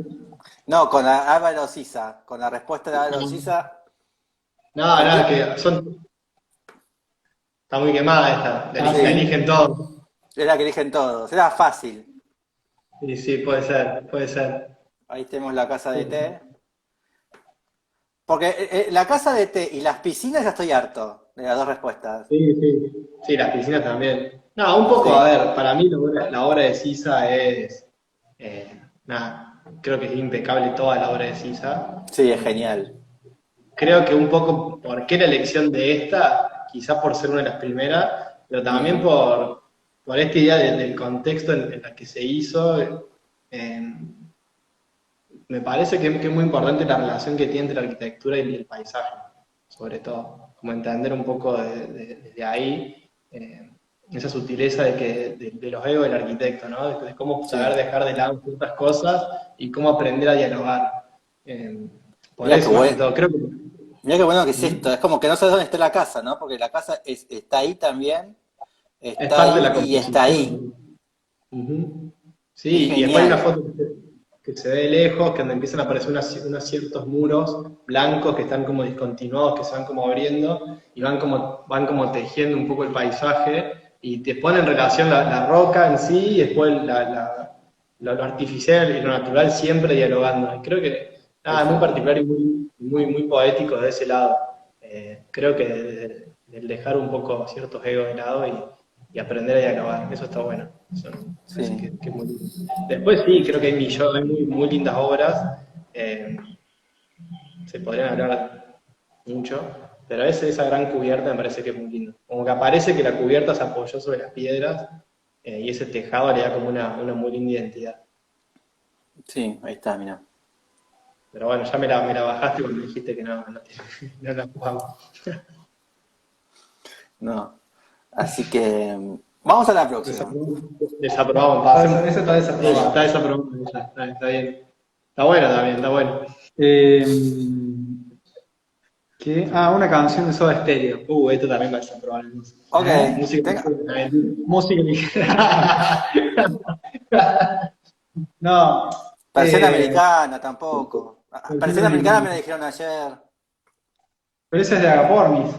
No, Álvaro Sisa. Con la respuesta de Álvaro Sisa. No, no, es enti- que está muy quemada esta, la Sí, eligen todos. es la que eligen todos. Era fácil. Sí, sí, puede ser, puede ser. Ahí tenemos la casa de té. Porque la casa de té y las piscinas ya estoy harto de las dos respuestas. Sí, sí. Sí, las piscinas también. No, un poco, a Sí, ver, para mí la obra de Sisa es, nada, creo que es impecable toda la obra de Sisa. sí, es genial. Creo que un poco, ¿por qué la elección de esta? Quizás por ser una de las primeras, pero también Ujú. por esta idea del contexto en la que se hizo. eh, Me parece que es muy importante la relación que tiene entre la arquitectura y el paisaje, sobre todo. Como entender un poco desde ahí esa sutileza de los egos del arquitecto, ¿no? De cómo saber Sí. dejar de lado ciertas cosas y cómo aprender a dialogar. Eh, por Mira qué eso, más que bueno. todo, creo que. Mira qué bueno que es ¿Mm? esto. Es como que no sabes dónde está la casa, ¿no? Porque la casa está ahí también. Es Está parte de ahí la y está ahí. composición. Ujú. Es Sí, y después hay una genial. foto que se ve de lejos, que donde empiezan a aparecer unos ciertos muros blancos que están como discontinuados, que se van como abriendo y van como tejiendo un poco el paisaje y te pone en relación la roca en sí y después lo artificial y lo natural siempre dialogando. Y creo que nada, es muy Exacto. particular y muy poético de ese lado. Creo que del dejar un poco ciertos egos de lado y aprender a dialogar, eso está bueno. Eso me parece Sí. que es muy lindo. Después sí, creo que hay millones, hay muy lindas obras, eh, se podrían hablar mucho, pero esa gran cubierta me parece que es muy lindo. Como que aparece que la cubierta se apoyó sobre las piedras y ese tejado le da como una muy linda identidad. Sí, ahí está, mira. Pero bueno, ya me la bajaste cuando dijiste que no la jugamos. No. Así que vamos a la próxima. Desaprobamos, Ah, pasemos. esa está Está desaprobada. desaprobado, está bien. Está bueno también, está bueno. Eh, una canción de Soda Stereo. Esto también va a desaprobar. Ok. ¿Eh? Música Tenga, ligera. Música ligera. No. versión Eh, americana tampoco. Versión americana me la dijeron ayer. pero esa es de Agapornis.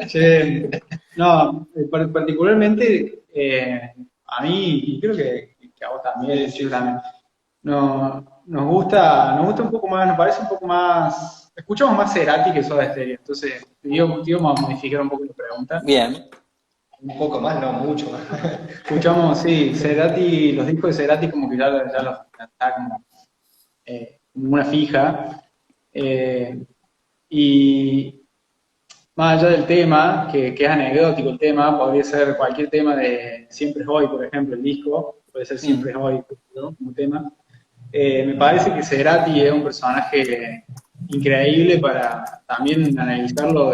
Che, no, particularmente a mí, y creo que a vos también, Sí, sí, yo sí. también, no, nos gusta un poco más, nos parece un poco más, escuchamos más Cerati que Soda Stereo, entonces te digo, vamos a modificar un poco la pregunta. Bien. Un poco más, no mucho más. Escuchamos, sí, Cerati, los discos de Cerati como que ya los está como una fija, eh, y más allá del tema, que es anecdótico el tema, podría ser cualquier tema de Siempre es hoy, por ejemplo, el disco, puede ser Siempre Mm, es hoy, ¿no? Como tema. Me parece que Cerati es un personaje increíble para también analizarlo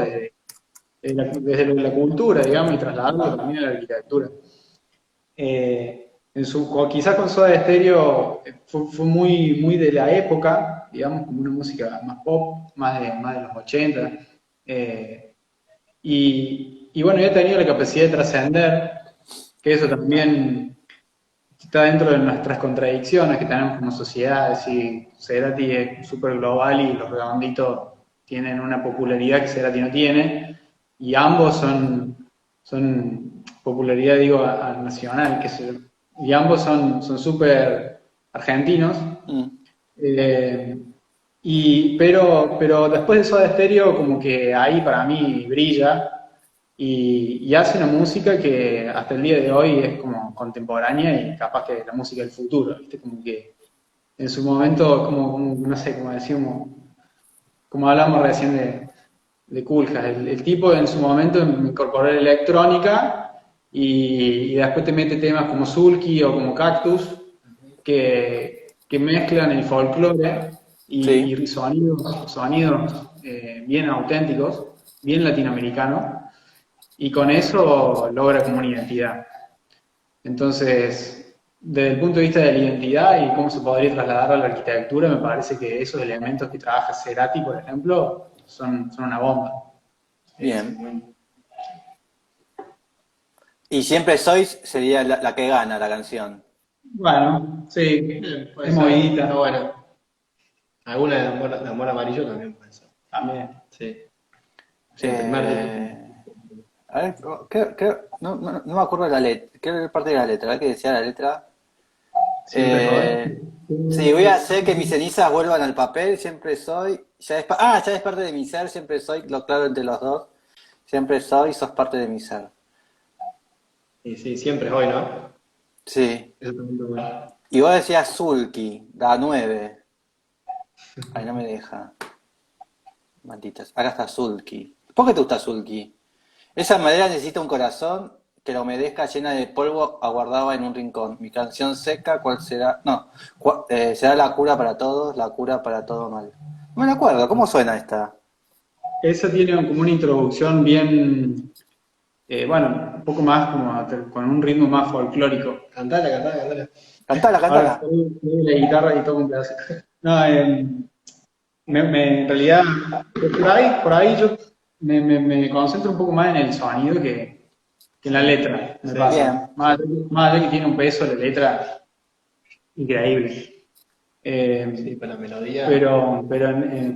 desde la cultura, digamos, y trasladarlo también a la arquitectura. Quizás con Soda Stereo fue muy de la época, digamos, como una música más pop, más de los 80. eh, y bueno, yo he tenido la capacidad de trascender, que eso también está dentro de nuestras contradicciones que tenemos como sociedad. Es decir, Cerati es súper global y Los Redonditos tienen una popularidad que Cerati no tiene, y ambos son popularidad, digo, a nacional, y ambos son súper argentinos. mm. eh, pero después de Soda Stereo, como que ahí para mí brilla y hace una música que hasta el día de hoy es como contemporánea y capaz que la música del futuro, ¿viste? Como que en su momento, no sé, como decíamos, como hablamos recién de Kuljas, el tipo en su momento incorporó la electrónica y después te mete temas como Sulky o como Cactus que mezclan el folclore Sí, y sonidos bien auténticos, bien latinoamericanos, y con eso logra como una identidad. Entonces, desde el punto de vista de la identidad y cómo se podría trasladar a la arquitectura, me parece que esos elementos que trabaja Cerati, por ejemplo, son una bomba. Sí, sí, bien. Y siempre sois sería la que gana la canción. Bueno, sí, puede es ser. Está movidita bueno. Alguna de amor amarillo también puede ser. también. Sí. Sí, el primer disco. Eh, a ver, no me acuerdo de la letra. ¿Qué parte de la letra? ¿Qué decía la letra? Siempre es hoy. Eh, sí, voy a hacer que mis cenizas vuelvan al papel. Siempre soy. Ya es parte de mi ser. Siempre soy. Lo claro entre los dos. Siempre soy. Sos parte de mi ser. Y sí, siempre es hoy, ¿no? Sí. Eso también está bueno. Y vos decías Sulky, da 9. Ay, no me deja. Malditas. Acá está Sulky. ¿Por qué te gusta Sulky? Esa madera necesita un corazón que la humedezca llena de polvo aguardaba en un rincón. Mi canción seca, ¿cuál será? No, será la cura para todos, la cura para todo mal. No me acuerdo, ¿cómo suena esta? Eso tiene como una introducción bien, bueno, un poco más con un ritmo más folclórico. Cantala, cantala, cantala. Cantala, cantala. Ahora estoy la guitarra y toco un pedazo. No, en realidad, por ahí yo me concentro un poco más en el sonido que en la letra, me Sí, pasa. Bien, Más allá que tiene un peso la letra increíble. sí, Eh, para la melodía. pero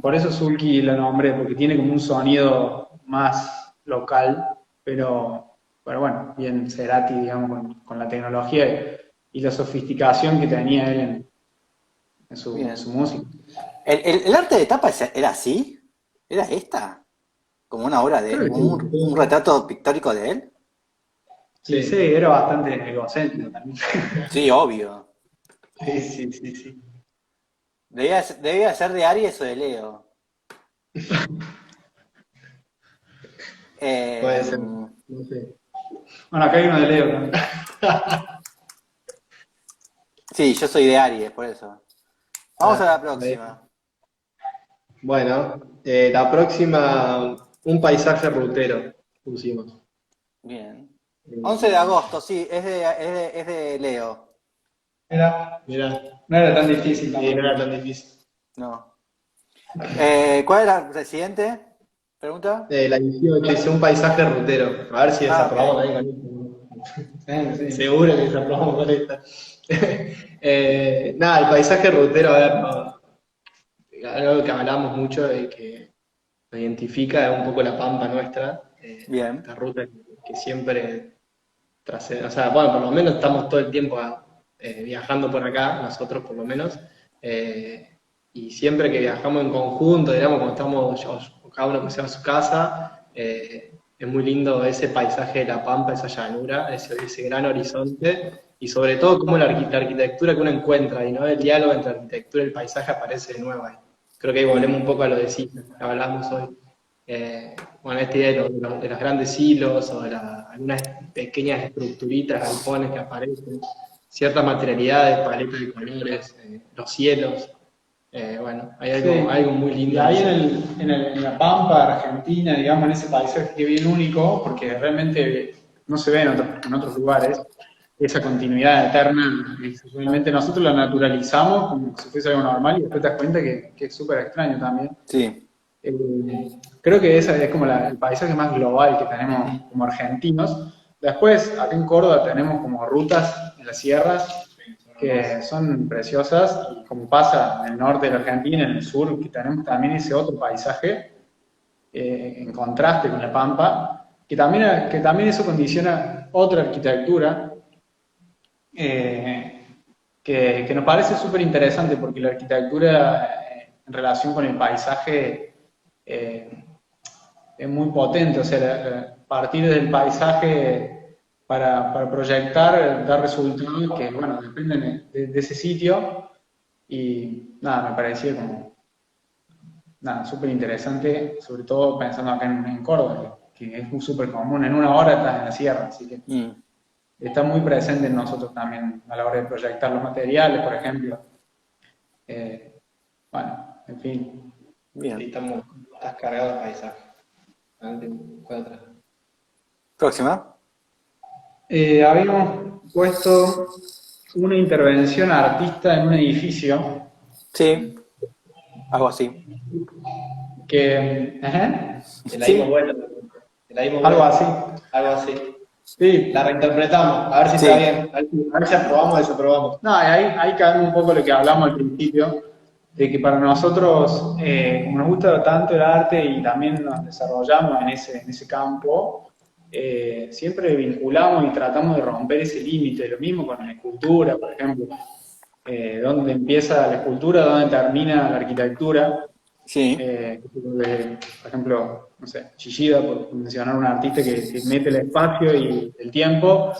por eso Sulky la nombré, porque tiene como un sonido más local, pero bueno, bien Cerati, digamos, con la tecnología y la sofisticación que tenía él en su bien. música. ¿El arte de tapa era así? ¿Era esta? ¿Como una obra de, Creo que como un sí. retrato pictórico de él? Y sí, Sí, era bastante egocéntrico también. Sí, obvio. Sí, sí, sí, sí. Debía ser de Aries o de Leo. puede ser. Eh, No sé. Bueno, acá hay uno de Leo también. sí, yo soy de Aries, por eso. Vamos a Ah, la próxima. bueno, la próxima, un paisaje rutero, pusimos. Bien. 11 de Eh, agosto, sí, es de Leo. Mira, Mirá, no era tan difícil sí, no tampoco. era tan difícil. No. ¿Cuál es la siguiente? ¿Pregunta? La 18 dice un paisaje rutero. A ver si Ah, ok. desaprobamos también con esto. Sí, sí. Seguro que desaprobamos con esta. Nada, el paisaje rutero, a ver, no, algo que hablamos mucho de que nos identifica, es un poco la pampa nuestra, Bien. esta ruta que siempre o sea, bueno, por lo menos estamos todo el tiempo viajando por acá, nosotros por lo menos, y siempre que viajamos en conjunto, digamos, cuando estamos cada uno que sea a su casa, es muy lindo ese paisaje de la pampa, esa llanura, ese gran horizonte, y sobre todo cómo la arquitectura que uno encuentra, y no el diálogo entre la arquitectura y el paisaje aparece de nuevo ahí. Creo que ahí volvemos un poco a lo de Silo, que hablamos hoy. Bueno, esta idea de los grandes hilos o de algunas pequeñas estructuritas, galpones que aparecen, ciertas materialidades, paletas de colores, los cielos, bueno, hay Sí. algo muy Y lindo. ahí en la Pampa Argentina, digamos, en ese paisaje que es bien único, porque realmente no se ve en otros lugares, esa continuidad eterna, realmente nosotros la naturalizamos como si fuese algo normal y después te das cuenta que es súper extraño también. Sí. Creo que ese es como el paisaje más global que tenemos como argentinos. Después, acá en Córdoba tenemos como rutas en las sierras que son preciosas, y como pasa en el norte de la Argentina, en el sur, que tenemos también ese otro paisaje en contraste con la Pampa, que también eso condiciona otra arquitectura que nos parece súper interesante, porque la arquitectura en relación con el paisaje es muy potente, o sea, partir del paisaje para proyectar, dar resultados que, bueno, dependen de ese sitio, y nada, me parecía como, nada, súper interesante, sobre todo pensando acá en Córdoba, que es súper común, en una hora estás en la sierra, así que está muy presente en nosotros también a la hora de proyectar los materiales, por ejemplo. Bueno, en fin. Bien. Sí, estás cargado de paisaje. ¿Cuál otra? Próxima. Habíamos puesto una intervención artista en un edificio. Sí, algo así. Que. Algo así. Algo así. Sí. La reinterpretamos, a ver si está bien. A ver si aprobamos o desaprobamos. No, ahí cae un poco lo que hablamos al principio, de que para nosotros, como nos gusta tanto el arte y también nos desarrollamos en ese campo, siempre vinculamos y tratamos de romper ese límite. Lo mismo con la escultura, por ejemplo. Dónde empieza la escultura, dónde termina la arquitectura. Sí. Por ejemplo, no sé, Chillida, por mencionar un artista que mete el espacio y el tiempo.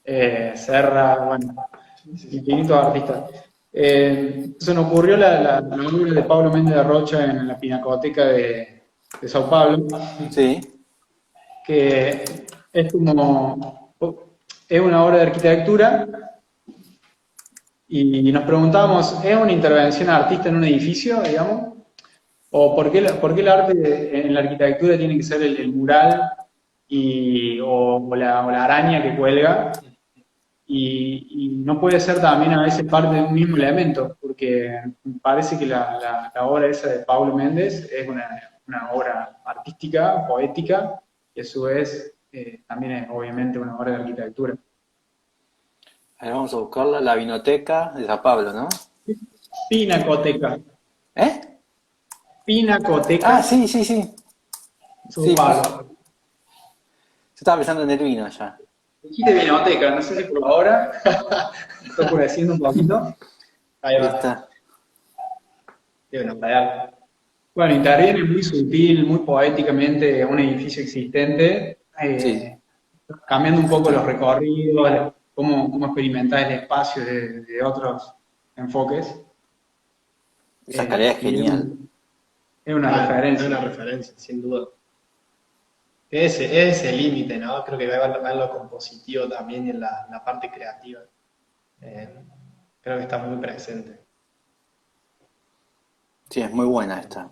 Serra, bueno, infinitos artistas. Se nos ocurrió la obra de Pablo Méndez de Rocha en la Pinacoteca de Sao Paulo. Sí. Que es como, es una obra de arquitectura, y nos preguntábamos, ¿es una intervención artista en un edificio, digamos? ¿O por qué el arte en la arquitectura tiene que ser el mural o la araña que cuelga? Y no puede ser también a veces parte de un mismo elemento, porque parece que la obra esa de Pablo Méndez es una obra artística, poética, y a su vez también es obviamente una obra de arquitectura. A ver, vamos a buscarla, la Vinoteca de Sao Paulo, ¿no? Pinacoteca. ¿Eh? Pinacoteca. Ah, sí. Sao Paulo. Yo estaba pensando en el vino ya. Dijiste vinoteca, no sé si por ahora está oscureciendo un poquito. Ahí va. Está. Bueno, interviene muy sutil, muy poéticamente un edificio existente, cambiando un poco los recorridos, cómo experimentar el espacio de otros enfoques. Esa escalera es genial. Es una referencia. Es una referencia, sin duda. Es ese límite, ¿no? Creo que va a tocar en lo compositivo también y en la parte creativa. Creo que está muy presente. Sí, es muy buena esta.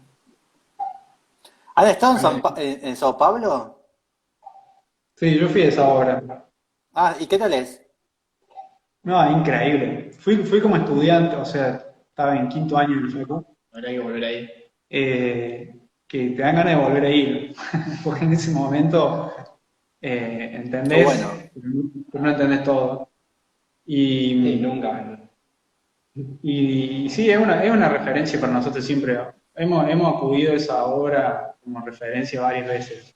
¿Han estado en Sao Paulo? Sí, yo fui a esa obra. Ah, ¿y qué tal es? No, increíble. Fui como estudiante, o sea, estaba en quinto año en el FECU. Habrá que volver ahí. Que te dan ganas de volver a ir, porque en ese momento entendés, Bueno. pero no entendés todo. Y nunca. Y sí, es una referencia para nosotros siempre hemos acudido a esa obra como referencia varias veces,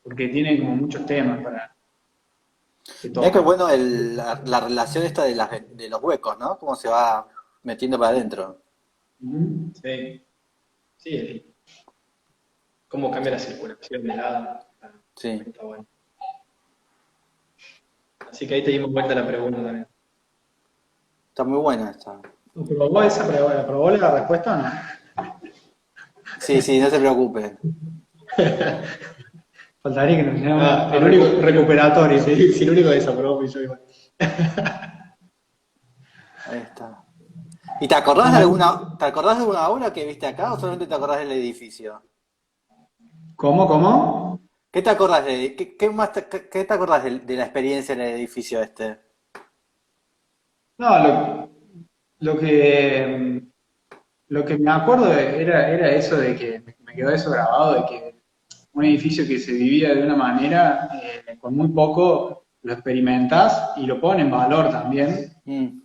porque tiene como muchos temas para que Mirá qué tocan. bueno la relación esta de los huecos, ¿no? Cómo se va metiendo para adentro. Ujú. Sí, sí, cómo cambia la circulación del agua. Sí, Está bueno. Así que ahí te dimos vuelta a la pregunta también. está muy buena esta. ¿Probó esa pregunta? ¿Probó la respuesta o no? Sí, sí, no se preocupen. Faltaría que nos hiciera Ah, el único recuperatorio. sí, sí, el único que desaprobó fui yo igual. Ahí está. ¿Y te acordás de alguna obra que viste acá o solamente te acordás del edificio? ¿Cómo, cómo? ¿Qué te acordás qué más qué te acordás de la experiencia en el edificio este? No, lo que me acuerdo era eso de que me quedó eso grabado, de que un edificio que se vivía de una manera, con muy poco lo experimentás y lo ponen en valor también, Mm.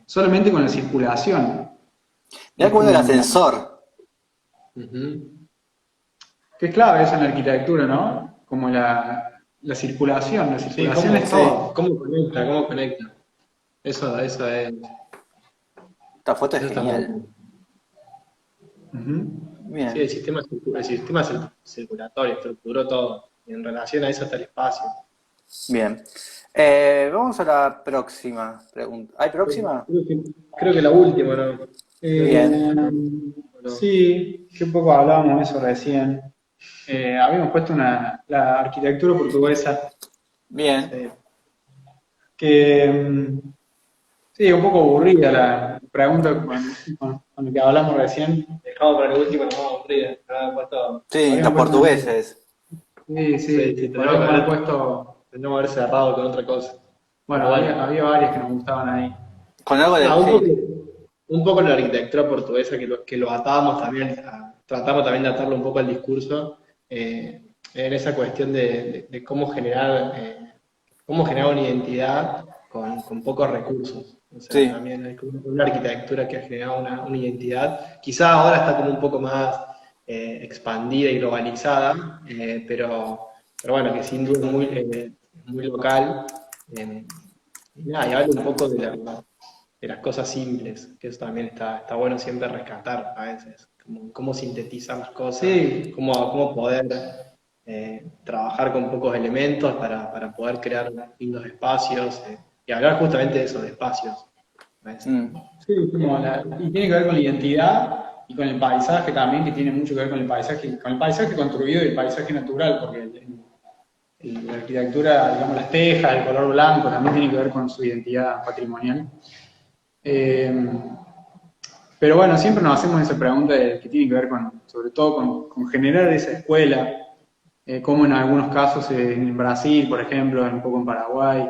solamente con la circulación. Mirá Es qué bueno el como, ascensor. Ujú. que es clave eso en la arquitectura, ¿no? Como la Sí, circulación es todo. cómo conecta, cómo conecta. Eso Esta foto es eso está muy genial. bueno. Ujú. Sí, Bien, el sistema circulatorio estructuró todo. Y en relación a eso está el espacio. bien. Vamos a la próxima pregunta. ¿Hay próxima? Creo que la última, ¿no? Bien, Eh, ¿O no? sí, que un poco hablábamos de eso recién. Habíamos puesto la arquitectura portuguesa, bien. Sí. que sí, un poco aburrida la pregunta con lo que hablamos recién. Dejamos para el último, nos vamos a aburrir. Sí, los Habíamos puesto portugueses. sí, Sí, sí, sí, podríamos haber puesto, tendríamos que haber cerrado con otra cosa. bueno, Pero bueno. había varias que nos gustaban ahí. Con algo de... Ah, Sí, un poco la arquitectura portuguesa que lo atábamos también, tratamos también de atarlo un poco al discurso, en esa cuestión de cómo generar una identidad con pocos recursos. O sea, sí. también es como una arquitectura que ha generado una identidad. Quizá ahora está como un poco más expandida y globalizada, pero bueno, que sin duda es muy local. eh, y nada, y habla un poco de las cosas simples, que eso también está bueno siempre rescatar a veces, como cómo sintetizar las cosas, Sí, cómo poder trabajar con pocos elementos para poder crear lindos espacios y hablar justamente de esos espacios. A veces. Mm, sí, y tiene que ver con la identidad y con el paisaje también, que tiene mucho que ver con el paisaje construido y el paisaje natural, porque la arquitectura, digamos, las tejas, el color blanco, también tiene que ver con su identidad patrimonial. Eh, pero bueno, siempre nos hacemos esa pregunta que tiene que ver sobre todo con generar esa escuela, como en algunos casos en Brasil, por ejemplo, un poco en Paraguay,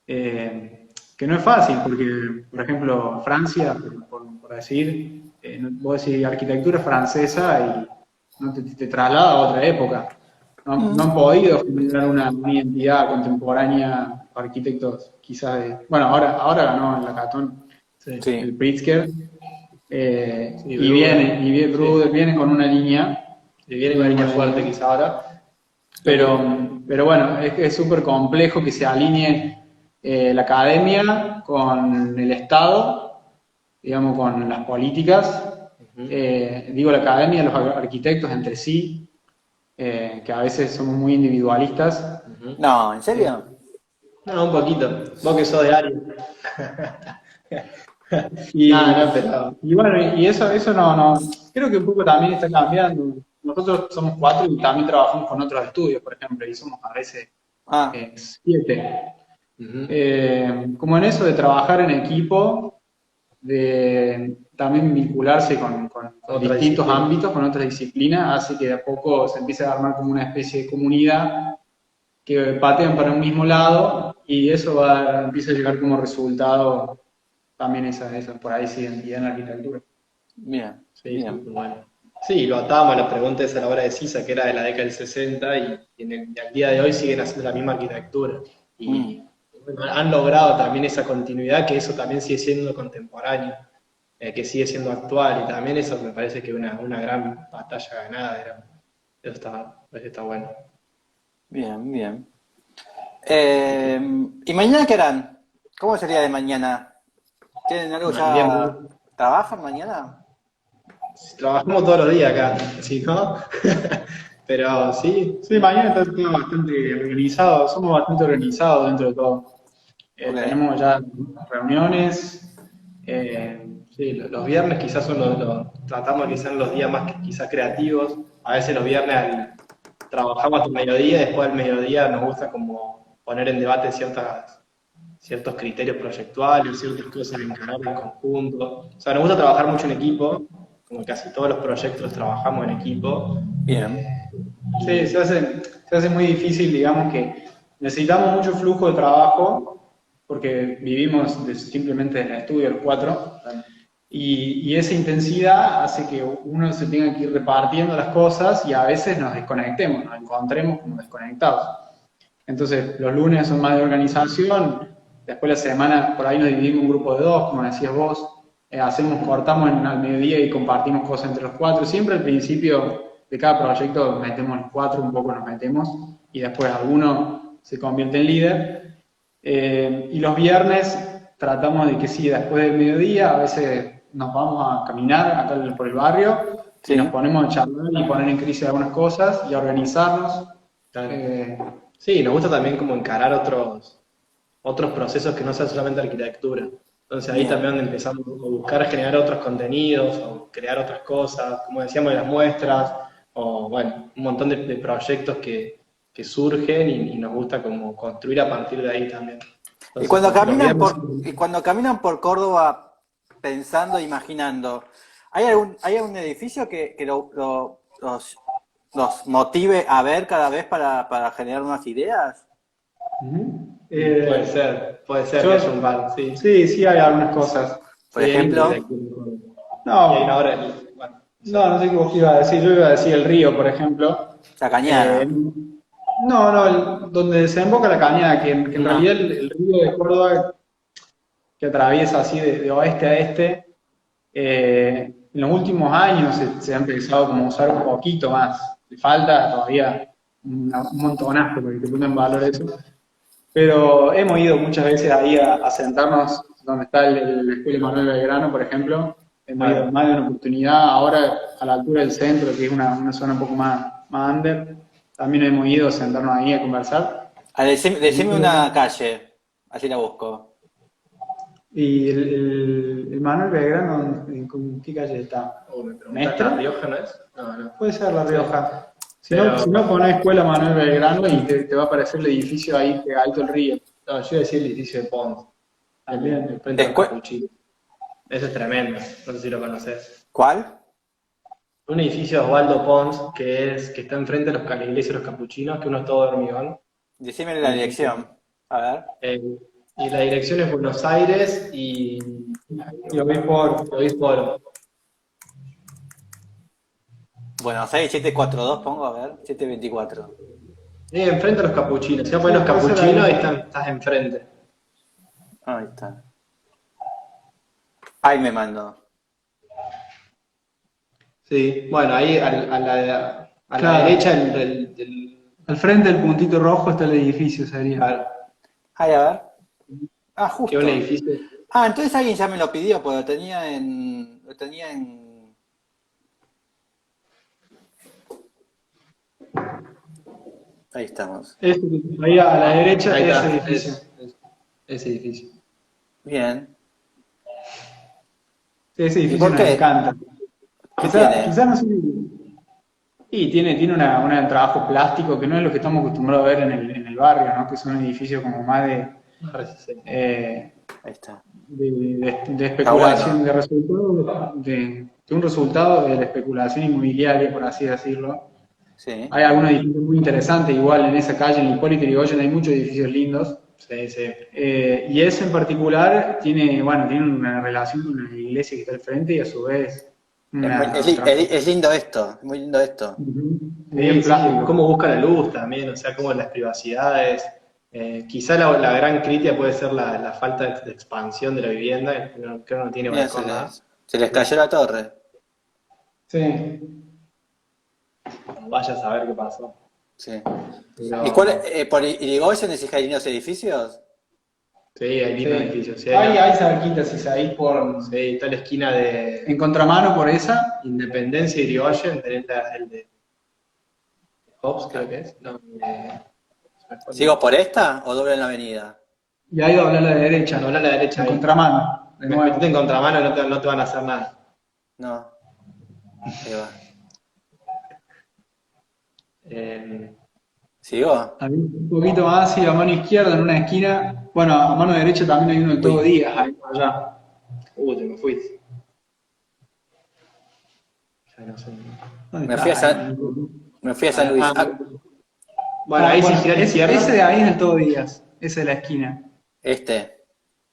que no es fácil, porque, por ejemplo, Francia, por decir, vos decís arquitectura francesa y no te traslada a otra época. No han podido generar una identidad contemporánea arquitectos, quizás. Bueno, ahora ganó en la Catón Sí, sí. el Pritzker, sí, Bruder. Sí. Bruder viene con una línea, Y viene con una línea fuerte quizá ahora. pero bueno, es súper complejo que se alinee la academia con el Estado, digamos, con las políticas, Ujú, digo la academia, los arquitectos entre sí, que a veces somos muy individualistas. ujú. No, ¿en serio? No, un poquito. Vos que sos de Aries. Y, No, pero y bueno, y eso no, creo que un poco también está cambiando. Nosotros somos cuatro y también trabajamos con otros estudios, por ejemplo, y somos a veces Ah, 7. ujú, Como en eso de trabajar en equipo, de también vincularse con otra distintos disciplina. ámbitos, con otras disciplinas, hace que de a poco se empiece a armar como una especie de comunidad que patean para un mismo lado y eso empieza a llegar como resultado también esa por ahí esa identidad en la arquitectura. bien, Sí, bien. súper bueno. Sí, lo atábamos a la pregunta esa a la hora de Sisa, que era de la década del 60 y al día de hoy siguen haciendo la misma arquitectura. Mm, Y bueno, han logrado también esa continuidad, que eso también sigue siendo contemporáneo. que sigue siendo actual, y también eso me parece que una gran batalla ganada, eso está bueno. Bien, bien. ¿Y mañana qué harán? ¿Cómo sería de mañana? ¿Tienen algo El día ya? ¿Trabajan mañana? trabajamos todos los días acá, si no, pero sí, Sí, mañana está todo bastante organizado, somos bastante organizados dentro de todo. Ok, Tenemos ya reuniones, sí, los viernes quizás son tratamos de que sean los días más quizás creativos. A veces los viernes trabajamos hasta el mediodía, y después al mediodía nos gusta como poner en debate ciertos criterios proyectuales, ciertas cosas de encarar en conjunto. O sea, nos gusta trabajar mucho en equipo, como casi todos los proyectos trabajamos en equipo. bien, sí, se hace muy difícil, digamos que necesitamos mucho flujo de trabajo porque vivimos simplemente del estudio, los cuatro, y esa intensidad hace que uno se tenga que ir repartiendo las cosas y a veces nos desconectemos, nos encontremos como desconectados. Entonces, los lunes son más de organización, después la semana por ahí nos dividimos un grupo de dos, como decías vos, cortamos al mediodía y compartimos cosas entre los cuatro. Siempre al principio de cada proyecto metemos los cuatro, un poco nos metemos, y después alguno se convierte en líder. Y los viernes tratamos de que sí, después del mediodía, a veces nos vamos a caminar acá por el barrio y nos sí. ponemos a charlar y poner en crisis algunas cosas y a organizarnos. Eh, Sí, nos gusta también como encarar otros procesos que no sean solamente arquitectura. Entonces ahí Bien. también donde empezamos a buscar generar otros contenidos o crear otras cosas, como decíamos, de las muestras, o bueno, un montón de proyectos que surgen y nos gusta como construir a partir de ahí también. Y Entonces, cuando caminan por Córdoba pensando, imaginando, ¿hay algún edificio que los motive a ver cada vez para generar unas ideas? Ujú. puede ser que Yo, haya un par, sí. sí, sí hay algunas cosas. Por Sí, hay un ejemplo, arquitecto. Y hay No, una hora, bueno, no sé. no sé qué vos ibas a decir. Yo iba a decir el río, por ejemplo. la Eh, cañada. no, donde desemboca la cañada, que en No. realidad el río de Córdoba, que atraviesa así de oeste a este, en los últimos años se ha empezado como a usar un poquito más. Le falta todavía un montonazo para que te ponga en valor eso. Pero hemos ido muchas veces ahí a sentarnos donde está la Escuela Manuel Belgrano, por ejemplo. Hemos ido Bueno, más de una oportunidad. Ahora, a la altura del centro, que es una zona un poco más under, también hemos ido a sentarnos ahí a conversar. Decime una calle, así la busco. Y el Manuel Belgrano, ¿con qué calle está? me preguntan, ¿La ¿Mestre? Rioja no es? No, no. Puede ser La Sí. Rioja. Pero, Si no pones Escuela Manuel Belgrano y te va a aparecer el edificio ahí pegadito al río. no, yo iba a decir el edificio de Pons, También. frente a los Escue- capuchinos. Ese es tremendo, no sé si lo conoces. ¿Cuál? Un edificio de Osvaldo Pons que está enfrente de la iglesia de los capuchinos, que uno es todo de hormigón. Decime la dirección. A ver. Eh, y la dirección es Buenos Aires y Obispo Oro. Buenos Aires 742 pongo, a ver. 724. Enfrente a los capuchinos. Si vas a poner los Sí, puede ser capuchinos, ahí. ahí estás enfrente. Ahí está. Ahí me mandó. Sí, bueno, ahí a la Claro. derecha Al frente del puntito rojo está el edificio, sería. claro, Ahí, a ver. Ah, que es un justo. edificio. Ah, entonces alguien ya me lo pidió, porque lo tenía en. Ahí estamos. Ahí a la derecha, Ahí ese está, edificio. ese edificio. Bien. Sí, ese ¿Y edificio por nos qué? encanta. ¿Qué tiene? Quizá no sé. Y tiene un trabajo plástico que no es lo que estamos acostumbrados a ver en el barrio, ¿no? Que son edificios como más eh, Ahí está. de Está especulación, bueno. de resultado, de un resultado de la especulación inmobiliaria, por así decirlo. Sí. Hay algunos edificios muy interesantes, igual en esa calle, en Hipólito Yrigoyen, hay muchos edificios lindos. Sí, sí. Y ese en particular tiene una relación con la iglesia que está al frente y a su vez Es lindo esto. Es muy lindo esto. bien Sí, plástico. cómo busca la luz también, o sea, cómo las privacidades. Quizá la gran crítica puede ser la falta de expansión de la vivienda, que no tiene Mira, balcón nada. Se les cayó la torre. Sí. Vaya a saber qué pasó. Sí. ¿Y Pero, cuál, por Irigoyen decís que hay lindos edificios? sí, hay Sí. lindos edificios. Sí, Hay cerquitas, y ahí por... sí, está la esquina de En contramano por esa. Independencia y Irigoyen, tenés el de Hobbes, creo que es. No, se me fue el ¿Sigo nombre. por esta o doble en la avenida? Y ahí dobla a la derecha. Dobla a la derecha En ahí. contramano. De nuevo. Metete en contramano y no te van a hacer nada. No, ahí va. Eh, ¿Sigo? Ahí un poquito más y a mano izquierda en una esquina. Bueno, a mano derecha también hay uno de todo Uy, días ahí por allá. te me fuiste. Ya no sé. ¿Dónde me fui a está? San, me fui a San Luis. Ah, Bueno, ahí si gira a la izquierda. Ese de ahí es el todo días. Ese de la esquina. este.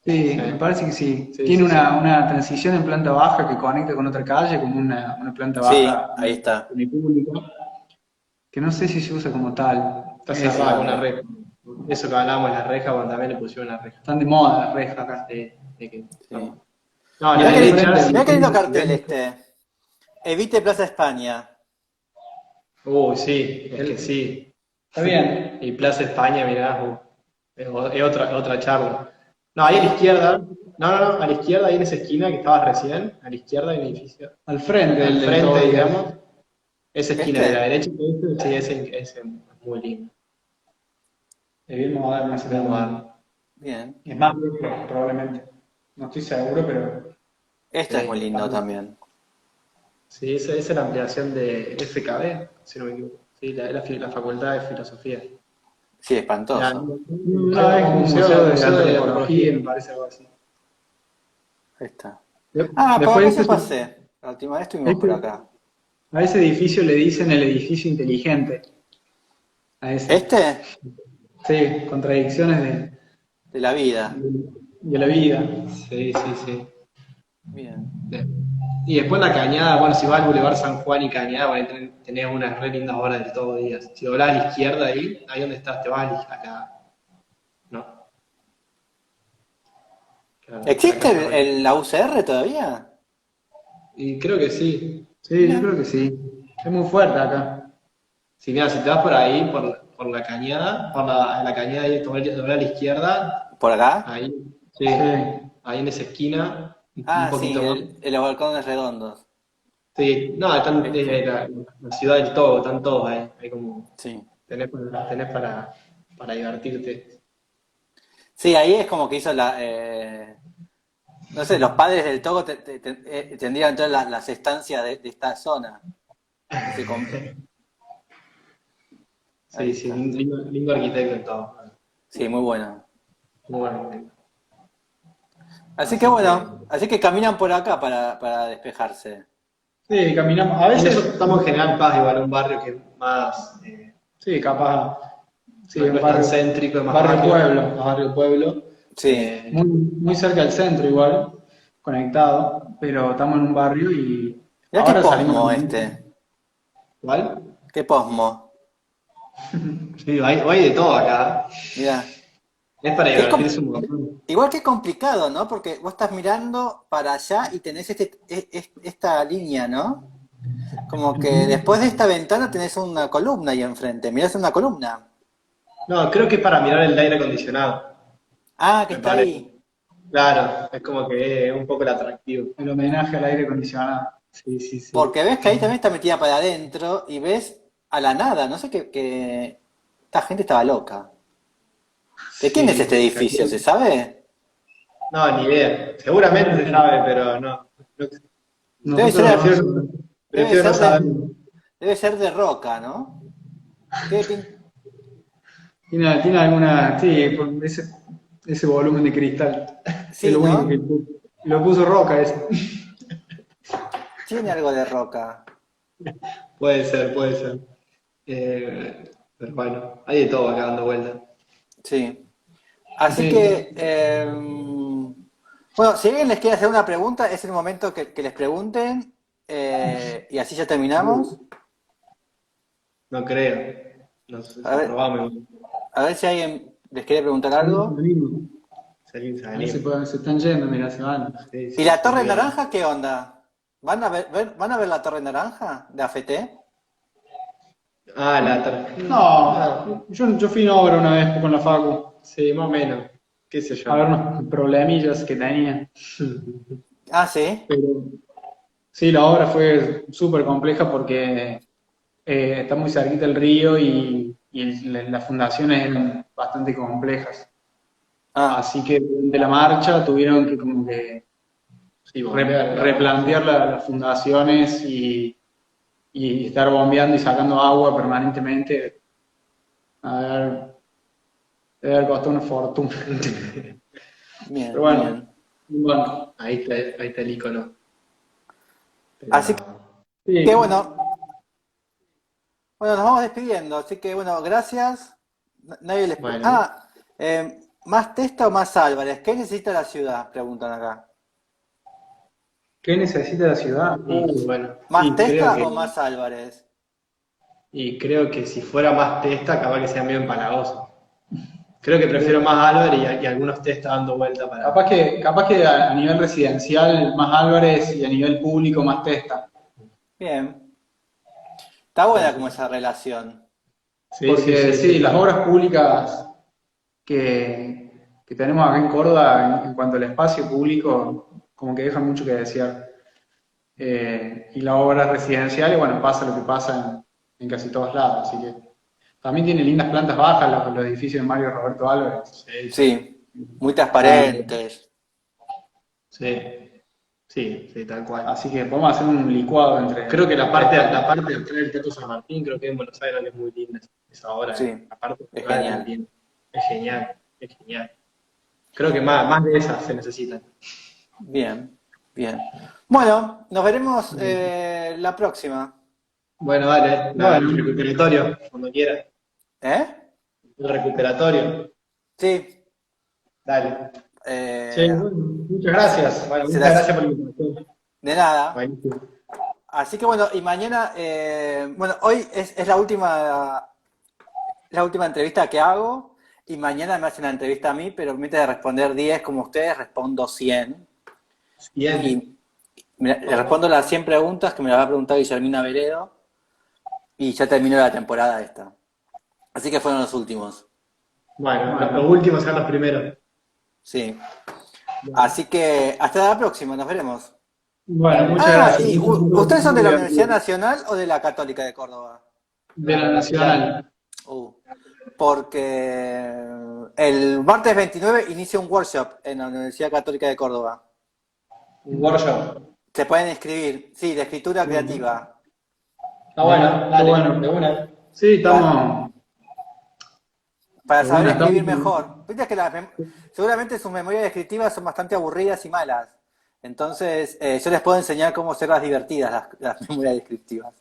Sí, Sí, me parece que sí. sí, Tiene sí, sí. una transición en planta baja que conecta con otra calle, como una planta Sí, baja ahí está. semipública, que no sé si se usa como tal. Está Es- cerrada con una reja. Eso que hablábamos de la reja, bueno, también le pusieron una reja. están de moda las rejas acá. De que, Sí. no, a Y la Mirá ahí derecha, enfrente, mirá qué lindo si cartel ven. este. Evite Plaza España. Uy, sí, es que sí. está bien. Y Plaza España, mirá, es otra charla. No, ahí a la ¿Sí? izquierda, a la izquierda, ahí en esa esquina que estabas recién, a la izquierda hay un edificio. Al frente Al del todo frente, días. digamos, esa esquina de la ¿Este? derecha, sí, ese es muy lindo, Es bien moderno ese muy también. moderno. Bien. Es más viejo, probablemente. No estoy seguro, pero Este es muy Sí, lindo también. sí, esa es la ampliación de FKB, si no me equivoco. Sí, la Facultad de Filosofía. Sí, Ya, espantoso. no, es como un museo de antropología, me parece algo así. Ahí está. De- Ah, por acá Después, ya pasé. La última vez estuvimos por este- acá. a ese edificio le dicen el edificio inteligente. A ese. ¿Este? Sí, contradicciones De la vida. de la vida. sí, sí, sí. Bien. De- Y después la Cañada, bueno, si vas al Boulevard San Juan y Cañada, bueno, ahí tenés unas re lindas obras del todo días. Si doblás a la izquierda ahí donde estás, te vas acá. No, claro, acá ¿Existe está. la UCR todavía? Y creo que sí. Sí, yo creo que sí. Es muy fuerte acá. Si mira, si te vas por ahí, por la Cañada, la Cañada ahí, doblar a la izquierda, ¿Por acá? ahí, sí, Sí. ahí en esa esquina, un Ah, sí, poquito más. los balcones redondos. Sí, no, están Este. la ciudad del todo, están todos ahí. Hay como, Sí. tenés para divertirte. Sí, ahí es como que hizo no sé, los padres del Togo tendrían todas las estancias de esta zona. Ahí Sí, sí, está. lindo arquitecto en todo. Sí, muy bueno. Muy buen arquitecto. Así que Así que, bueno, así que caminan por acá para despejarse. Sí, caminamos. A y nosotros veces, estamos en General Paz, igual, un barrio que es más, sí, capaz. Sí, no un es tan barrio, céntrico, es más barrio pueblo. más barrio pueblo. Sí. Muy, muy cerca del centro igual, conectado, pero estamos en un barrio y Mirá qué ahora salimos a posmo caminar. este. ¿Igual? Qué posmo. Sí, hay de todo acá. Mirá. Es para Es com- divertirse un montón. Igual que complicado, ¿no? Porque vos estás mirando para allá y tenés esta línea, ¿no? Como que después de esta ventana tenés una columna ahí enfrente. Mirás una columna. No, creo que es para mirar el aire acondicionado, Ah, que me está parece. ahí. Claro, es como que es un poco el atractivo. El homenaje al aire acondicionado. Sí, sí, sí. Porque ves que ahí también está metida para adentro y ves a la nada. No sé que esta gente estaba loca. ¿De quién es Sí, este edificio? ¿Se sabe? no, ni idea. Seguramente se sabe, pero no. Debe Nosotros ser, Prefiero, debe prefiero no ser saber. debe ser de roca, ¿no? ¿Qué tiene alguna, sí, por ese volumen de cristal. Es Sí, lo único que ¿no? puso. Lo puso Roca ese. Tiene algo de roca. Puede ser, puede ser. Pero bueno, hay de todo acá dando vueltas. Sí. Así Sí. que, bueno, si alguien les quiere hacer una pregunta, es el momento que les pregunten y así ya terminamos. No creo. No sé A si ver, probamos. a ver si alguien les quiere preguntar algo. Salir, Ahí salir. se están yendo, mira, se van. Sí, ¿Y sí, la Torre bien. Naranja qué onda? ¿Van a ver la Torre Naranja de AFT? Ah, la tarjeta. No, yo fui en obra una vez con la Facu, Sí, más o menos. ¿Qué sé yo? a ver unos problemillas que tenía. Ah, sí. Pero sí, la obra fue súper compleja porque está muy cerquita del río y las fundaciones eran bastante complejas. Ah, Así que durante la marcha tuvieron que como que Sí, bombear, ¿no? replantear las fundaciones y estar bombeando y sacando agua permanentemente. A ver, debe haber costado una fortuna. Pero bien, bueno, bien. bueno, Ahí está el icono. Así Pero. que sí, bueno, nos vamos despidiendo. Así que bueno, gracias. Nadie les... Bueno. ¿más Testa o más Álvarez? ¿Qué necesita la ciudad? Preguntan acá. ¿qué necesita la ciudad? Bueno. ¿Más Testa o más Álvarez? Y creo que si fuera más testa, capaz que sea medio empalagoso. Creo que prefiero más Álvarez y algunos testa dando vuelta para. Capaz que a nivel residencial más Álvarez y a nivel público más Testa. Bien. Está buena como Sí, esa relación. sí, sí, Porque sí, sí, sí. las obras públicas que tenemos acá en Córdoba en cuanto al espacio público, como que dejan mucho que desear. Y las obras residenciales, bueno, pasa lo que pasa en casi todos lados. Así que también tiene lindas plantas bajas los edificios de Mario Roberto Álvarez. Sí, sí. Sí, muy Ah, transparentes. Sí, sí, sí, tal cual. así que podemos hacer un licuado Creo entre que la parte de atrás del Teatro San Martín, creo que en Buenos Aires es muy linda esa obra. Sí, La parte de es atrás es muy genial. linda. Es genial, es genial. Creo que más de esas se necesitan. Bien, bien. Bueno, nos veremos la próxima. Bueno, dale, el bueno, recuperatorio, cuando quieras. ¿Eh? El recuperatorio, Sí. dale. Che, eh, bueno, muchas gracias. Bueno, muchas serás gracias por la invitación. de nada. Buenísimo. Así que bueno, y mañana, bueno, hoy es la última entrevista que hago y mañana me hacen la entrevista a mí, pero en vez de responder 10 como ustedes, respondo 100 Bien. y le respondo las 100 preguntas que me las va a preguntar Guillermina Veredo y ya terminó la temporada esta. Así que fueron los últimos. Bueno, los últimos serán los primeros. Sí. Así que hasta la próxima, nos veremos. bueno, muchas Ah, gracias. y ¿ustedes son de la Universidad Nacional o de la Católica de Córdoba? De la Nacional. Uh, porque el martes 29 inicia un workshop en la Universidad Católica de Córdoba. Un workshop. Se pueden inscribir, sí, de escritura creativa. Está bueno, Qué dale, bueno. de una. Sí, Pa- estamos. para De saber una, escribir estamos. mejor. Viste que seguramente sus memorias descriptivas son bastante aburridas y malas. Entonces, yo les puedo enseñar cómo hacerlas divertidas, las memorias descriptivas.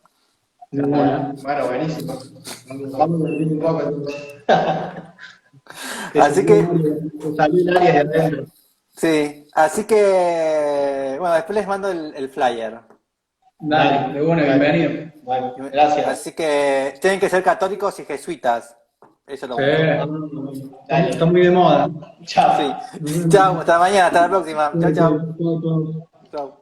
De una. Bueno, buenísimo. Vamos a ver un poco entonces. Que Así que, salió el área de adentro. sí, así que, bueno, después les mando el flyer. Dale, de una, Dale. bienvenido. Bueno, gracias. Así que tienen que ser católicos y jesuitas. Eso es lo Sí, único. Dale. está muy de moda. Chao. Sí. Chao, hasta mañana, hasta la próxima. Chao, chao. Chau, chau. Chao.